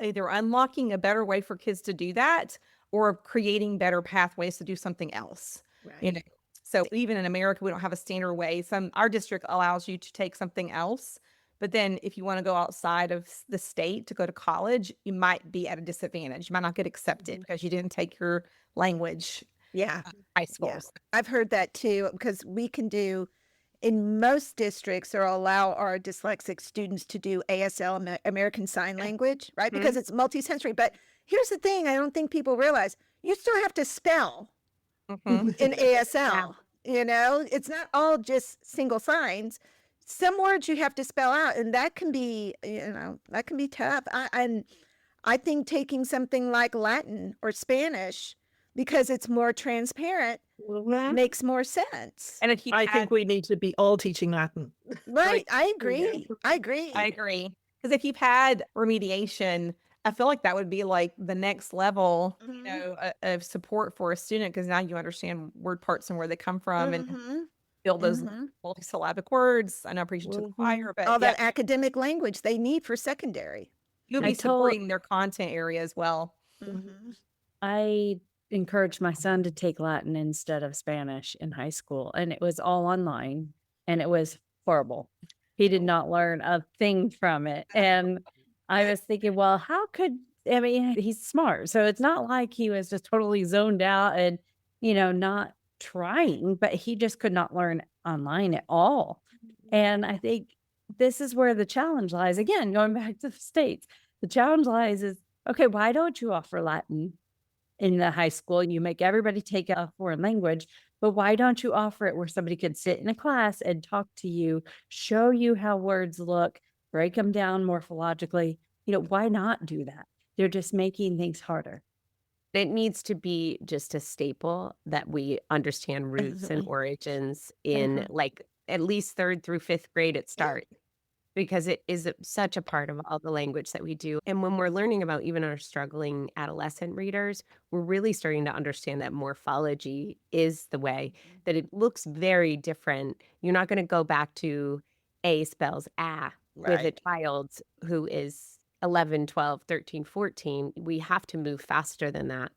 either unlocking a better way for kids to do that or creating better pathways to do something else. Right. So even in America, we don't have a standard way. Our district allows you to take something else. But then if you want to go outside of the state to go to college, you might be at a disadvantage. You might not get accepted because you didn't take your language Yeah. high schools. I've heard that too, because we can do in most districts or allow our dyslexic students to do ASL, American Sign Language, right? Because it's multisensory. But here's the thing I don't think people realize. You still have to spell in ASL. It's not all just single signs. Some words you have to spell out, and that can be, that can be tough. I think taking something like Latin or Spanish, because it's more transparent, makes more sense. And if you I think we need to be all teaching Latin. Right. I agree. I agree. I agree. Because if you've had remediation, I feel like that would be like the next level, of support for a student, because now you understand word parts and where they come from and build those multisyllabic words. I know preaching to the choir, but all that academic language they need for secondary. you'll be supporting their content area as well. I encouraged my son to take Latin instead of Spanish in high school, and it was all online, and it was horrible. He did not learn a thing from it. And I was thinking, well, he's smart. So it's not like he was just totally zoned out and, not trying, but he just could not learn online at all. And I think this is where the challenge lies. Again, going back to the States, the challenge lies is, okay, why don't you offer Latin in the high school? You make everybody take a foreign language, but why don't you offer it where somebody could sit in a class and talk to you, show you how words look, break them down morphologically? Why not do that? They're just making things harder. It needs to be just a staple that we understand roots and origins in like at least 3rd through 5th grade at start, because it is such a part of all the language that we do. And when we're learning about even our struggling adolescent readers, we're really starting to understand that morphology is the way that it looks very different. You're not going to go back to A spells a with a child who is 11, 12, 13, 14, we have to move faster than that.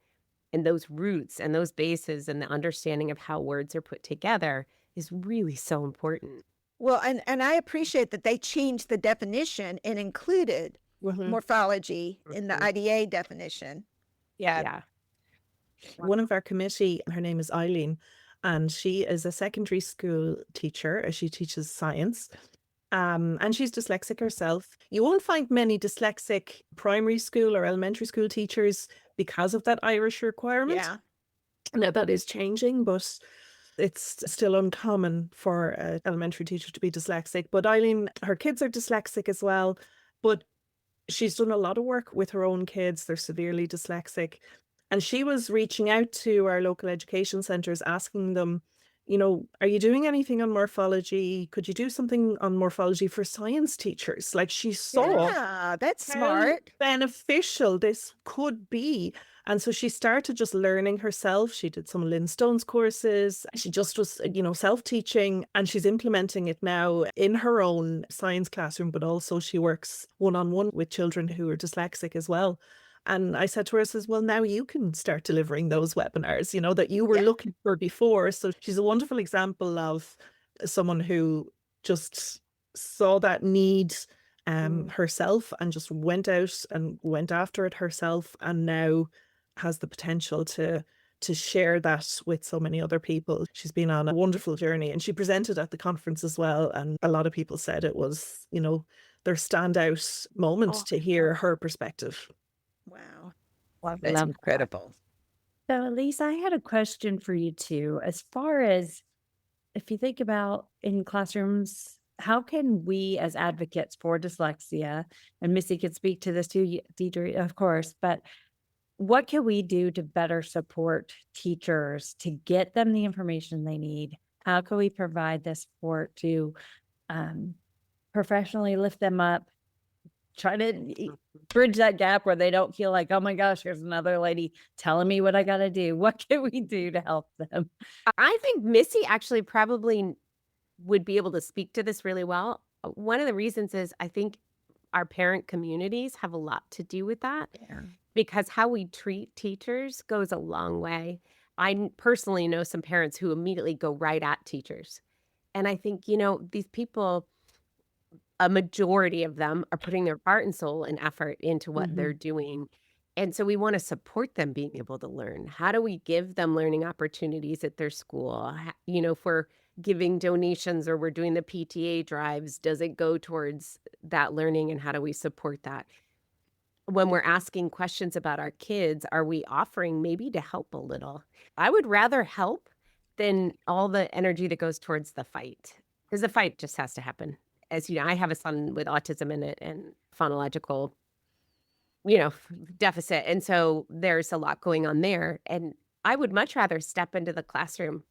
And those roots and those bases and the understanding of how words are put together is really so important. Well, and I appreciate that they changed the definition and included morphology in the IDA definition. Yeah. Yeah. One of our committee, her name is Eileen, and she is a secondary school teacher. She teaches science. And she's dyslexic herself. You won't find many dyslexic primary school or elementary school teachers because of that Irish requirement. Yeah. Now that is changing, but it's still uncommon for an elementary teacher to be dyslexic. But Eileen, her kids are dyslexic as well, but she's done a lot of work with her own kids. They're severely dyslexic. And she was reaching out to our local education centres, asking them, you know, are you doing anything on morphology? Could you do something on morphology for science teachers? Like, she saw Yeah, that's how smart. beneficial this could be. And so she started just learning herself. She did some Lynn Stone's courses. She just was, you know, self-teaching, and she's implementing it now in her own science classroom, but also she works one-on-one with children who are dyslexic as well. And I said to her, I says, well, now you can start delivering those webinars, you know, that you were looking for before. So she's a wonderful example of someone who just saw that need herself and just went out and went after it herself, and now has the potential to share that with so many other people. She's been on a wonderful journey, and she presented at the conference as well. And a lot of people said it was, you know, their standout moment to hear her perspective. Wow. Love That's it. incredible. So, Elise, I had a question for you too. As far as if you think about in classrooms, how can we as advocates for dyslexia, and Missy could speak to this too, Deirdre, of course, but what can we do to better support teachers to get them the information they need? How can we provide the support to professionally lift them up? Try to bridge that gap where they don't feel like, oh my gosh, there's another lady telling me what I got to do. What can we do to help them? I think Missy actually probably would be able to speak to this really well. One of the reasons is I think our parent communities have a lot to do with that, because how we treat teachers goes a long way. I personally know some parents who immediately go right at teachers. And I think, you know, these people, a majority of them are putting their heart and soul and effort into what they're doing. And so we want to support them being able to learn. How do we give them learning opportunities at their school? You know, if we're giving donations or we're doing the PTA drives, does it go towards that learning, and how do we support that? When we're asking questions about our kids, are we offering maybe to help a little? I would rather help than all the energy that goes towards the fight, because the fight just has to happen. As you know, I have a son with autism and phonological, you know, deficit. And so there's a lot going on there. And I would much rather step into the classroom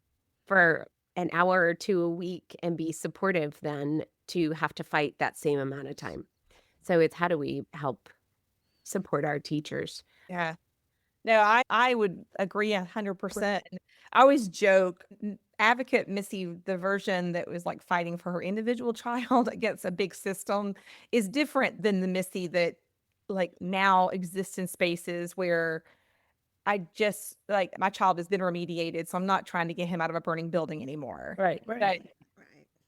for an hour or two a week and be supportive than to have to fight that same amount of time. So it's how do we help support our teachers? Yeah. No, I would agree 100%. I always joke, advocate Missy, the version that was like fighting for her individual child against a big system, is different than the Missy that like now exists in spaces where I just like my child has been remediated, so I'm not trying to get him out of a burning building anymore. Right.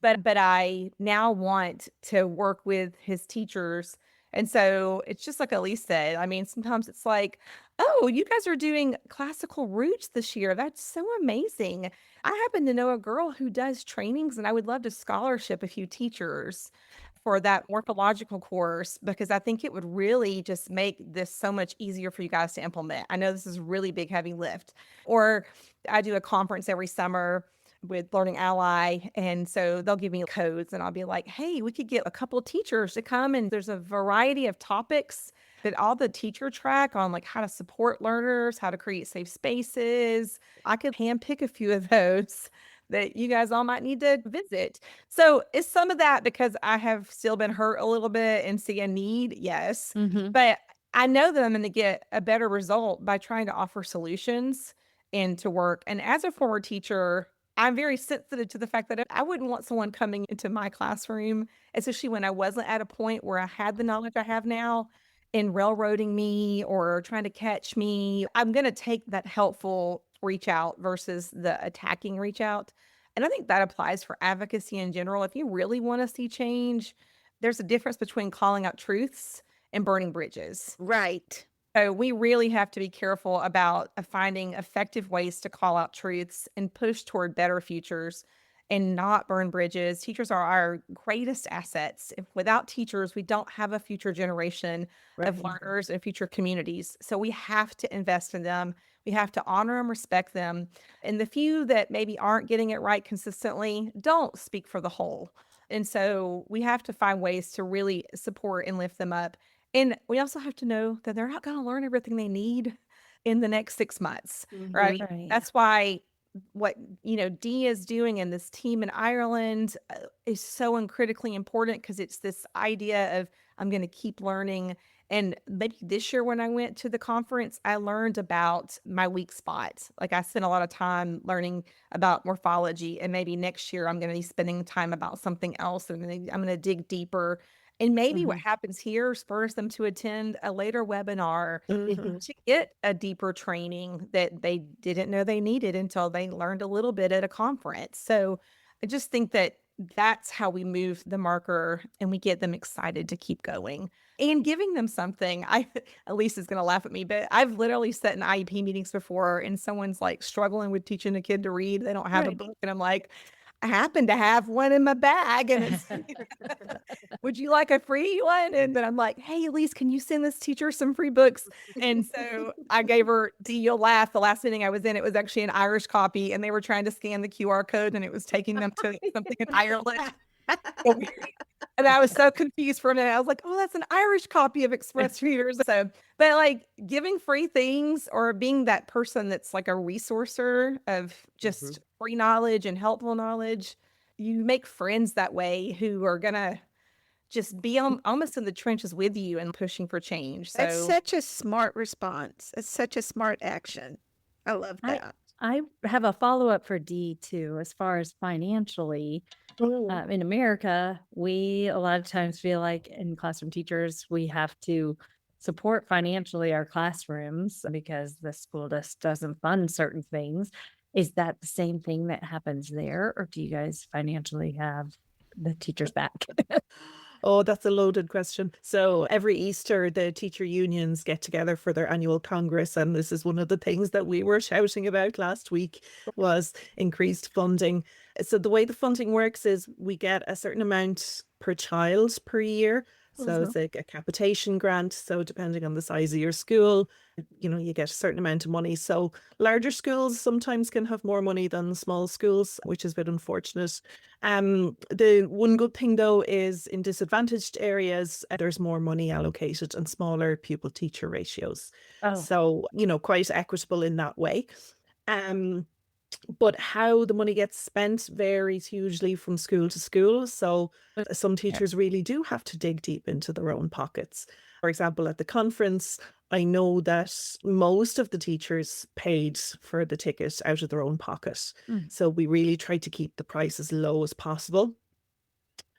But I now want to work with his teachers. And so it's just like Elise said. I mean, sometimes it's like, oh, you guys are doing classical roots this year. That's so amazing. I happen to know a girl who does trainings, and I would love to scholarship a few teachers for that morphological course, because I think it would really just make this so much easier for you guys to implement. I know this is a really big, heavy lift. Or I do a conference every summer with Learning Ally. And so they'll give me codes, and I'll be like, hey, we could get a couple of teachers to come. And there's a variety of topics that all the teacher track on, like how to support learners, how to create safe spaces. I could handpick a few of those that you guys all might need to visit. So is some of that because I have still been hurt a little bit and see a need? Yes. But I know that I'm going to get a better result by trying to offer solutions and to work. And as a former teacher, I'm very sensitive to the fact that I wouldn't want someone coming into my classroom, especially when I wasn't at a point where I had the knowledge I have now, in railroading me or trying to catch me. I'm going to take that helpful reach out versus the attacking reach out. And I think that applies for advocacy in general. If you really want to see change, there's a difference between calling out truths and burning bridges. Right. So we really have to be careful about finding effective ways to call out truths and push toward better futures and not burn bridges. Teachers are our greatest assets. If without teachers, we don't have a future generation of learners and future communities. So we have to invest in them. We have to honor and respect them. And the few that maybe aren't getting it right consistently, don't speak for the whole. And so we have to find ways to really support and lift them up. And we also have to know that they're not going to learn everything they need in the next 6 months, right? Right. That's why what, Dee is doing and this team in Ireland is so critically important, because it's this idea of I'm going to keep learning. And maybe this year when I went to the conference, I learned about my weak spots. Like I spent a lot of time learning about morphology, and maybe next year I'm going to be spending time about something else. And I'm going to dig deeper. And maybe what happens here spurs them to attend a later webinar to get a deeper training that they didn't know they needed until they learned a little bit at a conference. So I just think that that's how we move the marker and we get them excited to keep going and giving them something. Elise is going to laugh at me, but I've literally sat in IEP meetings before and someone's like struggling with teaching a kid to read. They don't have a book. And I'm like, I happen to have one in my bag, and it's, would you like a free one? And then I'm like, hey, Elise, can you send this teacher some free books? And so I gave her, you'll laugh, the last meeting I was in, it was actually an Irish copy, and they were trying to scan the QR code, and it was taking them to something in Ireland. And I was so confused for a minute. I was like, oh, that's an Irish copy of Express Readers. So, but like giving free things or being that person that's like a resourcer of just free knowledge and helpful knowledge, you make friends that way who are going to just be almost in the trenches with you and pushing for change. So That's such a smart response. It's such a smart action. I love that. I have a follow-up for Dee too, as far as financially. In America, we a lot of times feel like in classroom teachers, we have to support financially our classrooms because the school just doesn't fund certain things. Is that the same thing that happens there, or do you guys financially have the teachers back? Oh, that's a loaded question. So every Easter, the teacher unions get together for their annual Congress. And this is one of the things that we were shouting about last week was increased funding. So the way the funding works is we get a certain amount per child per year. So it's like a capitation grant. So depending on the size of your school, you get a certain amount of money. So larger schools sometimes can have more money than small schools, which is a bit unfortunate. The one good thing though is in disadvantaged areas, there's more money allocated and smaller pupil teacher ratios. So, quite equitable in that way. But how the money gets spent varies hugely from school to school. So some teachers really do have to dig deep into their own pockets. For example, at the conference, I know that most of the teachers paid for the ticket out of their own pocket. So we really tried to keep the price as low as possible.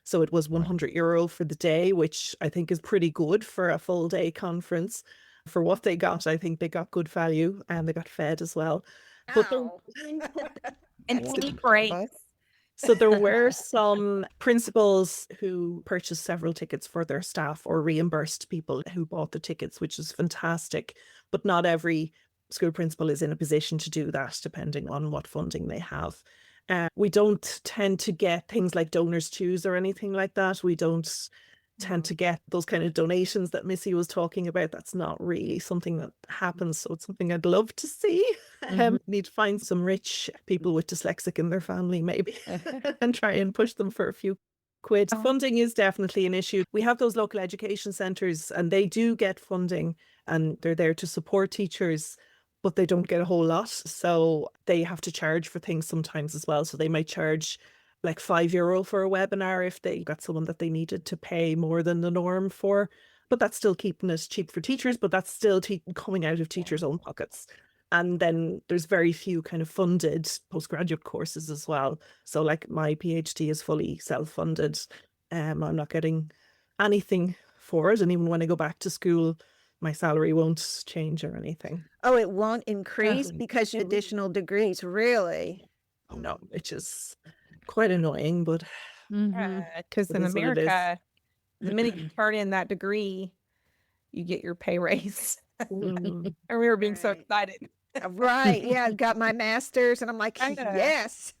So it was €100 for the day, which I think is pretty good for a full day conference. For what they got, I think they got good value, and they got fed as well. But and tea breaks. So there were some principals who purchased several tickets for their staff or reimbursed people who bought the tickets, which is fantastic. But not every school principal is in a position to do that, depending on what funding they have. We don't tend to get things like donors choose or anything like that. We don't tend to get those kind of donations that Missy was talking about. That's not really something that happens. So it's something I'd love to see. Need to find some rich people with dyslexic in their family maybe and try and push them for a few quid. Funding is definitely an issue. We have those local education centres and they do get funding and they're there to support teachers, but they don't get a whole lot. So they have to charge for things sometimes as well. So they might charge like €5 for a webinar if they got someone that they needed to pay more than the norm for. But that's still keeping it cheap for teachers, but that's still coming out of teachers' own pockets. And then there's very few kind of funded postgraduate courses as well. So like my PhD is fully self-funded. I'm not getting anything for it. And even when I go back to school, my salary won't change or anything. Oh, it won't increase Um, because you additional degrees, really? Oh no, which is quite annoying, but Because it in is what it is. America, the minute you turn in that degree, you get your pay raise. Mm. I remember being so Right. excited. Right. Yeah, got my master's and I'm like, yes.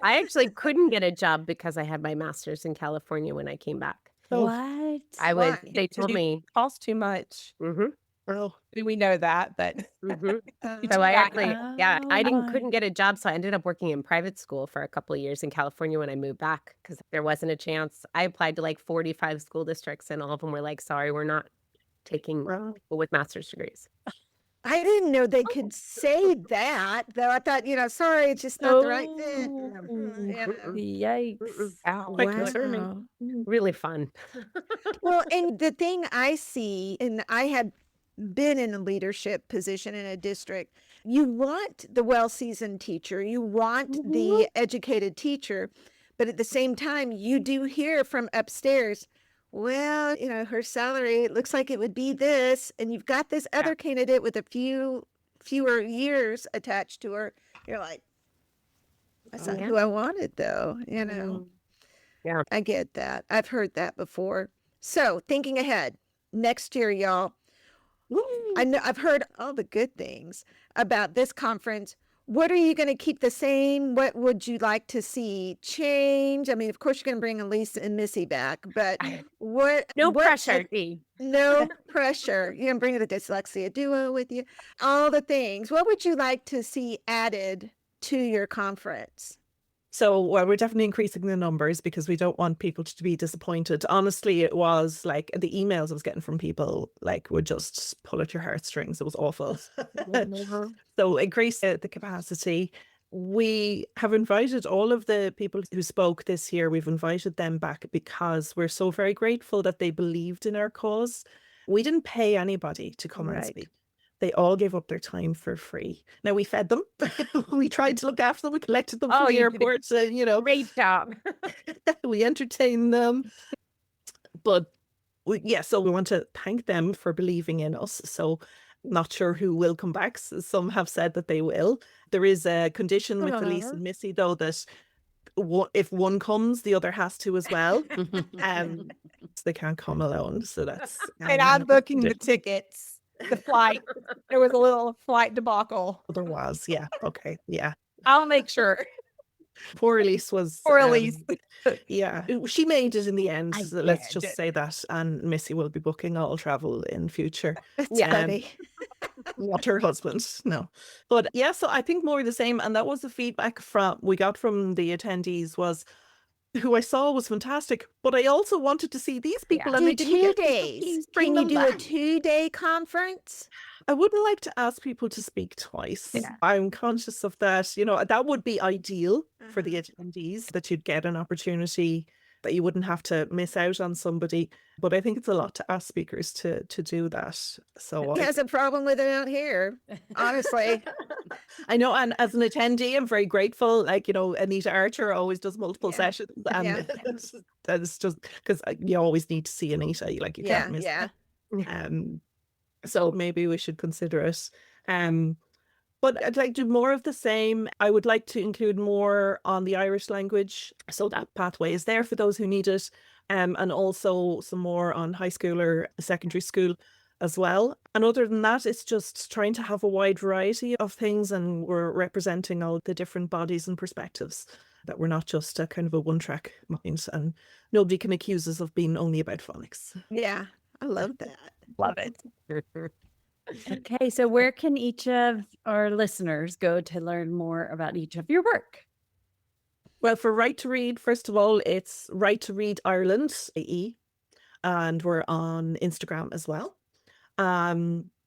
I actually couldn't get a job because I had my master's in California when I came back. Oh. What? I was, Why? they told me, Costs too much. mhm, Oh, I mean, we know that, but mhm. Uh, So I Yeah. actually, yeah, I Oh my. couldn't get a job. So I ended up working in private school for a couple of years in California when I moved back because there wasn't a chance. I applied to like 45 school districts and all of them were like, sorry, we're not taking well, people with master's degrees. I didn't know they could say that, though. I thought, sorry, it's just not the right fit. Yeah. Yikes. Ow. quite concerning. Wow. Really fun. Well, and the thing I see, and I had been in a leadership position in a district, you want the well-seasoned teacher, you want the educated teacher, but at the same time, you do hear from upstairs, well, her salary, it looks like it would be this, and you've got this other candidate with a fewer years attached to her. You're like, that's not Yeah. who I wanted, though, Yeah. I get that. I've heard that before. So thinking ahead, next year, y'all, I know I've heard all the good things about this conference. What are you going to keep the same? What would you like to see change? I mean, of course, you're going to bring Elise and Missy back, but what? No what pressure, should- Dee. No pressure. You're going to bring the Dyslexia Duo with you. All the things. What would you like to see added to your conference? So, well, we're definitely increasing the numbers because we don't want people to be disappointed. Honestly, it was like the emails I was getting from people like would just pull at your heartstrings. It was awful. So increase the capacity. We have invited all of the people who spoke this year. We've invited them back because we're so very grateful that they believed in our cause. We didn't pay anybody to come and Right. speak. They all gave up their time for free. Now we fed them. We tried to look after them. We collected them Oh, from the you did a airport. Great job. We entertained them. But so we want to thank them for believing in us. So not sure who will come back. Some have said that they will. There is a condition with Elise and Missy, though, that if one comes, the other has to as well. So they can't come alone. So that's And I'm booking the tickets, the flight. There was a little flight debacle. There was, yeah. Okay, yeah. I'll make sure. Poor Elise was. Poor Elise. Yeah, she made it in the end. I So let's did. just say that. And Missy will be booking all travel in future. That's Yeah. funny. Not her husband, no. But yeah, so I think more the same. And that was the feedback we got from the attendees was who I saw was fantastic. But I also wanted to see these people and Do they didn't 2 get to, so days. please bring Can you them do a back. 2-day conference? I wouldn't like to ask people to speak twice. Yeah. I'm conscious of that. That would be ideal for the attendees, that you'd get an opportunity, that you wouldn't have to miss out on somebody. But I think it's a lot to ask speakers to do that. So He has a problem with it out here, honestly. I know, and as an attendee, I'm very grateful. Like, Anita Archer always does multiple sessions, and Yeah. that's just because you always need to see Anita. You Yeah, can't miss yeah. it. So maybe we should consider it. But I'd like to do more of the same. I would like to include more on the Irish language, so that pathway is there for those who need it, and also some more on high school or secondary school as well. And other than that, it's just trying to have a wide variety of things, and we're representing all the different bodies and perspectives, that we're not just a kind of a one-track mind, and nobody can accuse us of being only about phonics. Yeah, I love that. Love it. Okay, so where can each of our listeners go to learn more about each of your work? Well, for Right to Read, first of all, it's Right to Read Ireland, AE, and we're on Instagram as well.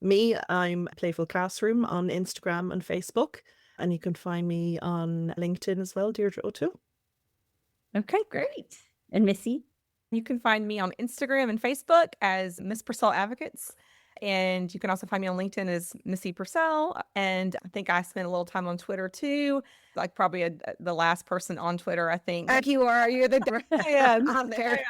Me, I'm Playful Classroom on Instagram and Facebook, and you can find me on LinkedIn as well, Deirdre O'Toole. Okay, great. And Missy? You can find me on Instagram and Facebook as Miss Purcell Advocates. And you can also find me on LinkedIn as Missy Purcell. And I think I spend a little time on Twitter too, like probably the last person on Twitter, I think. You are. You're the I am. on there.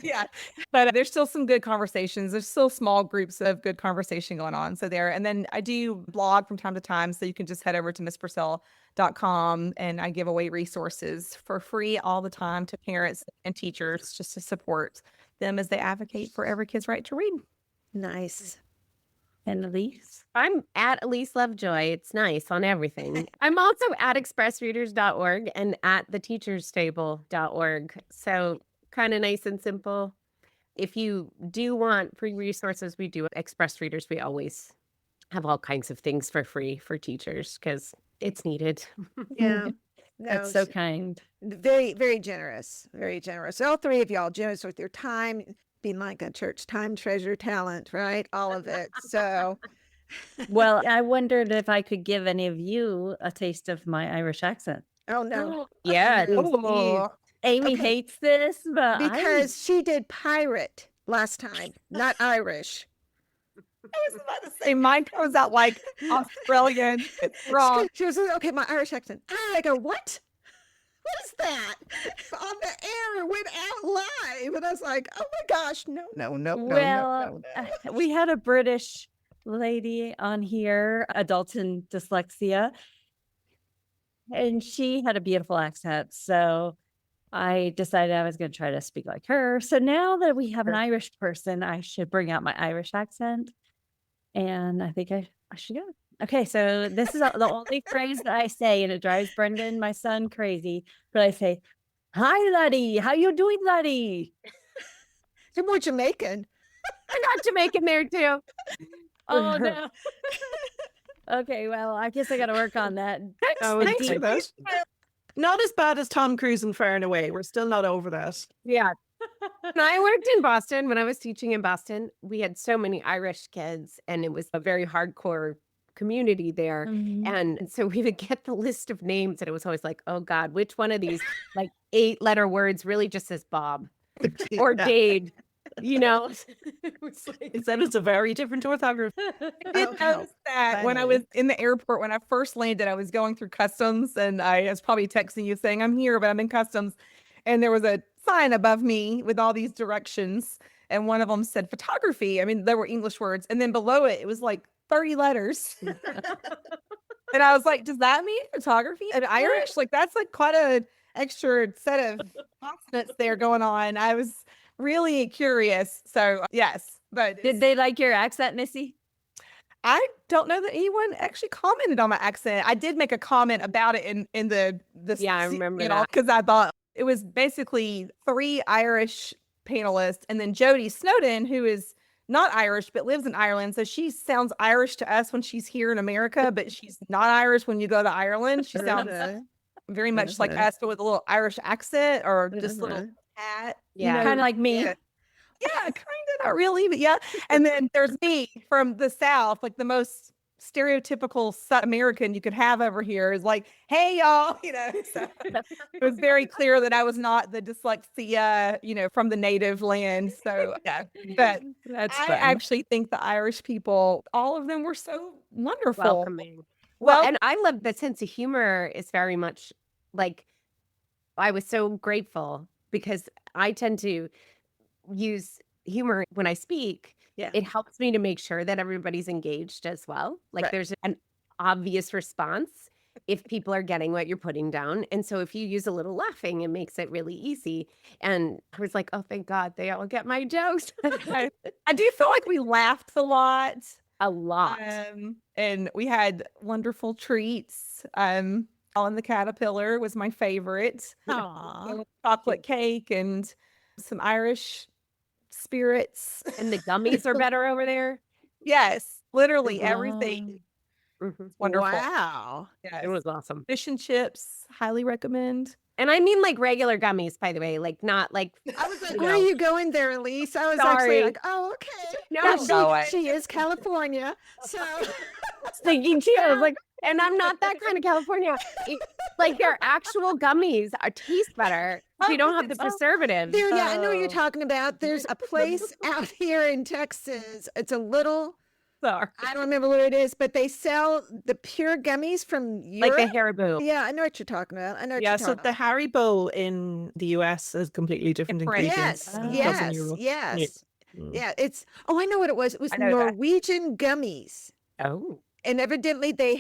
Yeah. But there's still some good conversations. There's still small groups of good conversation going on. So there. And then I do blog from time to time. So you can just head over to misspurcell.com and I give away resources for free all the time to parents and teachers just to support them as they advocate for every kid's right to read. Nice. And Elise? I'm at Elise Lovejoy. It's nice on everything. I'm also at expressreaders.org and at theteacherstable.org. So kind of nice and simple. If you do want free resources, we do at Express Readers. We always have all kinds of things for free for teachers because it's needed. Yeah. That's so kind. Very, very generous. Very generous. All three of y'all generous with your time, being like a church time treasure talent, right? All of it. So, Well, I wondered if I could give any of you a taste of my Irish accent. oh no. Yeah. You- Amy Okay. hates this, but because she did pirate last time, not Irish. I was about to say mine comes out like Australian. It's wrong. She was like, okay, my Irish accent. I go, what? What is that? On the air, went out live. And I was like, oh my gosh, no. well, we had a British lady on here, adult in dyslexia, and she had a beautiful accent. So I decided I was going to try to speak like her. So now that we have an Irish person, I should bring out my Irish accent. And I think I should go. Okay, so this is the only phrase that I say, and it drives Brendan, my son, crazy. But I say, "Hi, laddie. How you doing, laddie?" You're more Jamaican. I got Jamaican there too. Oh no. Okay, well, I guess I got to work on that. I would Thanks. say that. Not as bad as Tom Cruise and Far and Away. We're still not over that. Yeah. When I worked in Boston, when I was teaching in Boston, we had so many Irish kids and it was a very hardcore community there. Mhm. And so we would get the list of names and it was always like, oh God, which one of these like 8-letter words really just says Bob or Yeah. Dade, you know? It was like, Instead, it's a very different orthography. I did notice that when I was in the airport, when I first landed, I was going through customs and I was probably texting you saying, I'm here, but I'm in customs. And there was a sign above me with all these directions. And one of them said photography. I mean, there were English words. And then below it, it was like 30 letters. And I was like, does that mean photography in Irish? Like, that's like quite a extra set of consonants there going on. I was really curious. So yes, but Did they like your accent, Missy? I don't know that anyone actually commented on my accent. I did make a comment about it in the Yeah, I remember that. because I thought it was basically 3 Irish panelists and then Jodie Snowden, who is not Irish but lives in Ireland. So she sounds Irish to us when she's here in America, but she's not Irish when you go to Ireland. She sounds very much like us, but with a little Irish accent or just little hat. Yeah. Kind of like me. Yeah, kind of, not really, but yeah. And then there's me from the South, like the most stereotypical American you could have over here is like, hey, y'all, you know. So it was very clear that I was not the dyslexia, you know, from the native land. So, yeah. But That's I fun. actually think the Irish people, all of them were so wonderful. welcoming. Well, And I love the sense of humor is very much like, I was so grateful because I tend to use humor when I speak. Yeah. It helps me to make sure that everybody's engaged as well. Like Right. there's an obvious response if people are getting what you're putting down. And so if you use a little laughing, it makes it really easy. And I was like, oh, thank God they all get my jokes. I do feel like we laughed a lot. A lot. And we had wonderful treats. All in the Caterpillar was my favorite. Aw. Chocolate cake and some Irish spirits. And the gummies are better over there. Yes, literally everything. Mhm. Wonderful. Wow. Yes. It was awesome. Fish and chips, highly recommend. And I mean like regular gummies, by the way, like not like I was like, you where are know. you going there, Elise? I was Sorry. actually like, oh, okay. No, Yeah, she is California. So was thinking too. I was like, and I'm not that kind of California. Like their actual gummies are taste better. You don't have the preservatives. there, yeah, I know what you're Oh. talking about. There's a place out here in Texas. It's a little, Sorry. I don't remember what it is, but they sell the pure gummies from Like Europe. the Haribo. Yeah, I know what you're talking about. I know what Yeah, you're so talking the Haribo in the US is completely different Different. ingredients. Yes, than it does in yes, Europe. yes. Mm. Yeah, it's, oh, I know what it was. It was I know that. Norwegian gummies. Oh. And evidently they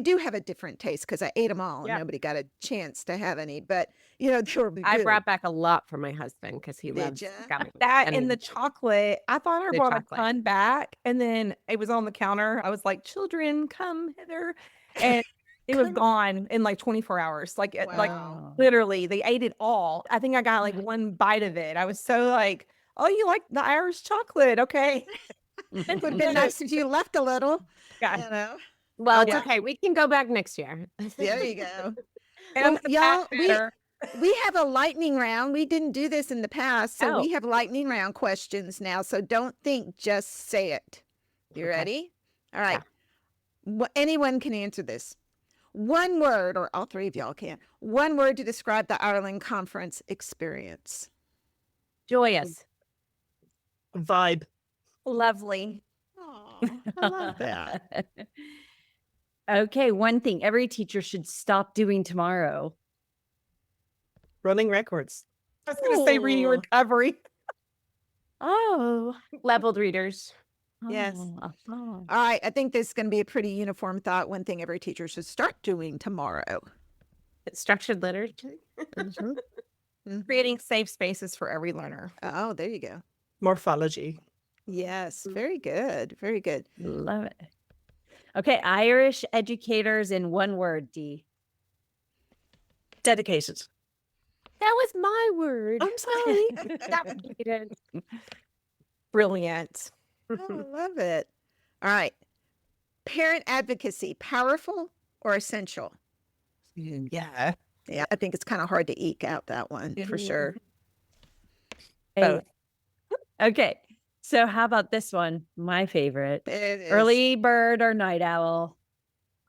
do have a different taste because I ate them all and Yeah. nobody got a chance to have any. But, you know, they were good. I brought back a lot for my husband because he Did loves ya? gummies. That and the chocolate. I thought I The brought chocolate. a ton back, and then it was on the counter. I was like, "Children, come hither," and it was gone in like 24 hours. Like, like Wow. literally, they ate it all. I think I got like one bite of it. I was so like, "Oh, you like the Irish chocolate? Okay." It would have been nice if you left a little, Yeah. you know. Well, it's Yeah. okay. We can go back next year. There you go. And I'm Well, gonna y'all, pack better. we have a lightning round. We didn't do this in the past, so Oh. we have lightning round questions now. So don't think, just say it. You Okay. ready? All right. Anyone can answer this. One word, or all three of y'all can. One word to describe the Ireland conference experience. Joyous. Vibe. Lovely. Oh, I love that. Okay, one thing every teacher should stop doing tomorrow. Running records. I was gonna say reading Oh. recovery. Oh. Leveled readers. Yes. Oh. All right. I think this is going to be a pretty uniform thought. One thing every teacher should start doing tomorrow. Structured literature. Creating safe spaces for every learner. Oh, there you go. Morphology. Yes. Very good. Very good. Love it. Okay, Irish educators in one word, D. Dedicated. That was my word. I'm sorry. Dedicated. Brilliant. Oh, I love it. All right. Parent advocacy, powerful or essential? Yeah. Yeah, I think it's kind of hard to eke out that one for sure. Both. Okay, so how about this one? My favorite. It is. Early bird or night owl?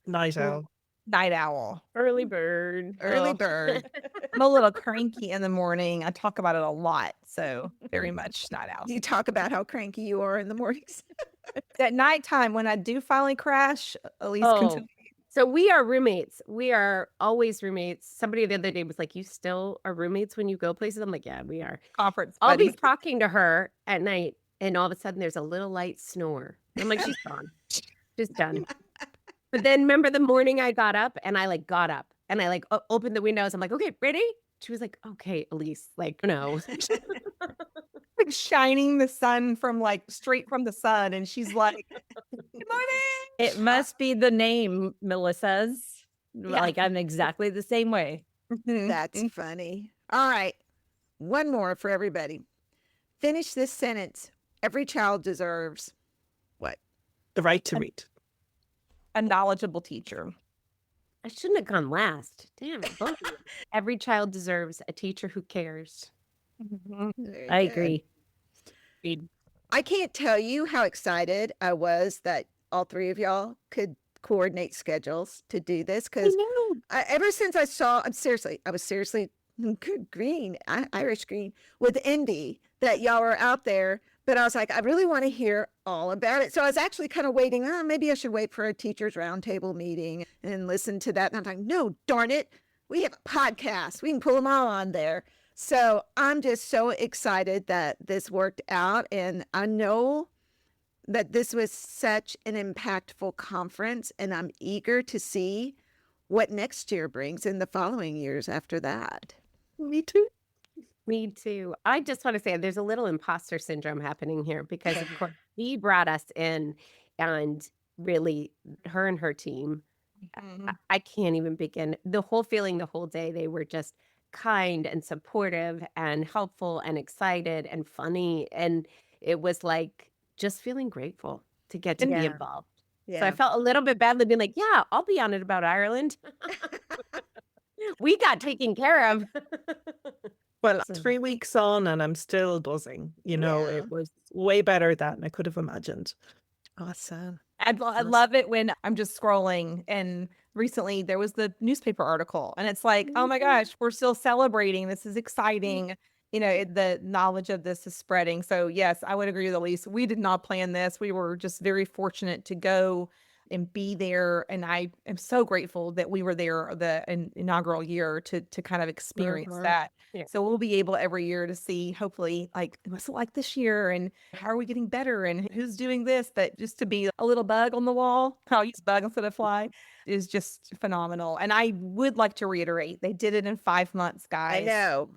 Night owl. Night owl. Early bird. Early Oh. bird. I'm a little cranky in the morning. I talk about it a lot. So very much night owl. You talk about how cranky you are in the mornings. At nighttime, when I do finally crash, Elise Oh. can tell me. So we are roommates. We are always roommates. Somebody the other day was like, "You still are roommates when you go places?" I'm like, "Yeah, we are." Conference I'll be buddies. talking to her at night, and all of a sudden there's a little light snore. I'm like, "She's gone. She's done." But then remember the morning I got up and I got up and I opened the windows. I'm like, "Okay, ready?" She was like, "Okay, Elise, no." Like shining the sun from straight from the sun. And she's like, "Good morning." It must be the name, Melissa's. Like, I'm exactly the same way. That's funny. All right. One more for everybody. Finish this sentence. Every child deserves what? The right to read. A knowledgeable teacher. I shouldn't have gone last. Damn it. Both of you. Every child deserves a teacher who cares. Very I good. agree. I can't tell you how excited I was that all three of y'all could coordinate schedules to do this because ever since I was seriously green, Irish green with Indy that y'all were out there. But I was like, I really want to hear all about it. So I was actually kind of waiting. Maybe I should wait for a teacher's roundtable meeting and listen to that. And I'm like, no, darn it. We have a podcast. We can pull them all on there. So I'm just so excited that this worked out. And I know that this was such an impactful conference. And I'm eager to see what next year brings in the following years after that. Me too. Me too. I just want to say there's a little imposter syndrome happening here because, of course, he brought us in and really her and her team. I can't even begin. The whole feeling the whole day, they were just kind and supportive and helpful and excited and funny. And it was just feeling grateful to get to be involved. So I felt a little bit badly being like, yeah, I'll be on it about Ireland. We got taken care of. Well, So- 3 weeks on and I'm still buzzing. You know, Yeah. it was way better than I could have imagined. Awesome. I Awesome. love it when I'm just scrolling and recently there was the newspaper article and it's like, oh my gosh, we're still celebrating. This is exciting. You know, the knowledge of this is spreading. So yes, I would agree with Elise. We did not plan this. We were just very fortunate to go and be there. And I am so grateful that we were there the inaugural year to kind of experience Mhm. that. Yeah. So we'll be able every year to see, hopefully, like, what's it like this year and how are we getting better and who's doing this? That just to be a little bug on the wall, I'll use bug instead of fly, is just phenomenal. And I would like to reiterate, they did it in 5 months, guys. I know.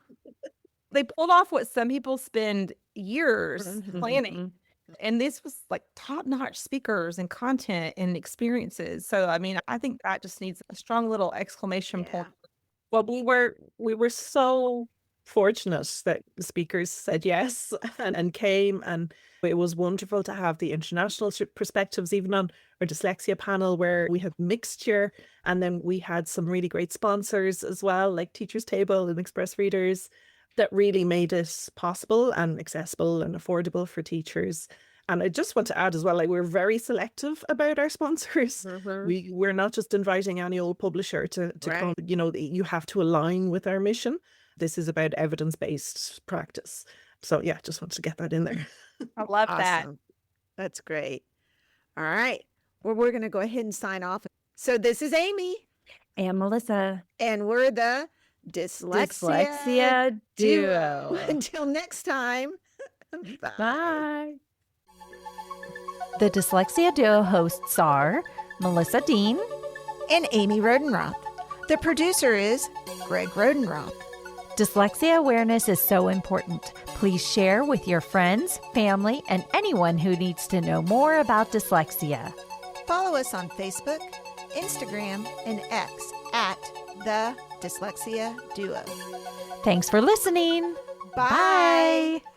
They pulled off what some people spend years Mhm. planning. And this was like top-notch speakers and content and experiences. So, I mean, I think that just needs a strong little exclamation Yeah. point. Well, we were so fortunate that the speakers said yes and came, and it was wonderful to have the international perspectives, even on our dyslexia panel where we had mixture, and then we had some really great sponsors as well, like Teachers Table and Express Readers, that really made it possible and accessible and affordable for teachers. And I just want to add as well, like, we're very selective about our sponsors. We're not just inviting any old publisher to come. Right. You know, you have to align with our mission. This is about evidence-based practice. So yeah, just wanted to get that in there. I love that. Awesome. That's great. All right. Well, we're going to go ahead and sign off. So this is Amy, And Melissa, and we're the Dyslexia Duo. Until next time. Bye. Bye. The Dyslexia Duo hosts are Melissa Dean, And Aimee Rodenroth. The producer is Greg Rodenroth. Dyslexia awareness is so important. Please share with your friends, family, and anyone who needs to know more about dyslexia. Follow us on Facebook, Instagram, and X at The Dyslexia Duo. Thanks for listening. Bye. Bye.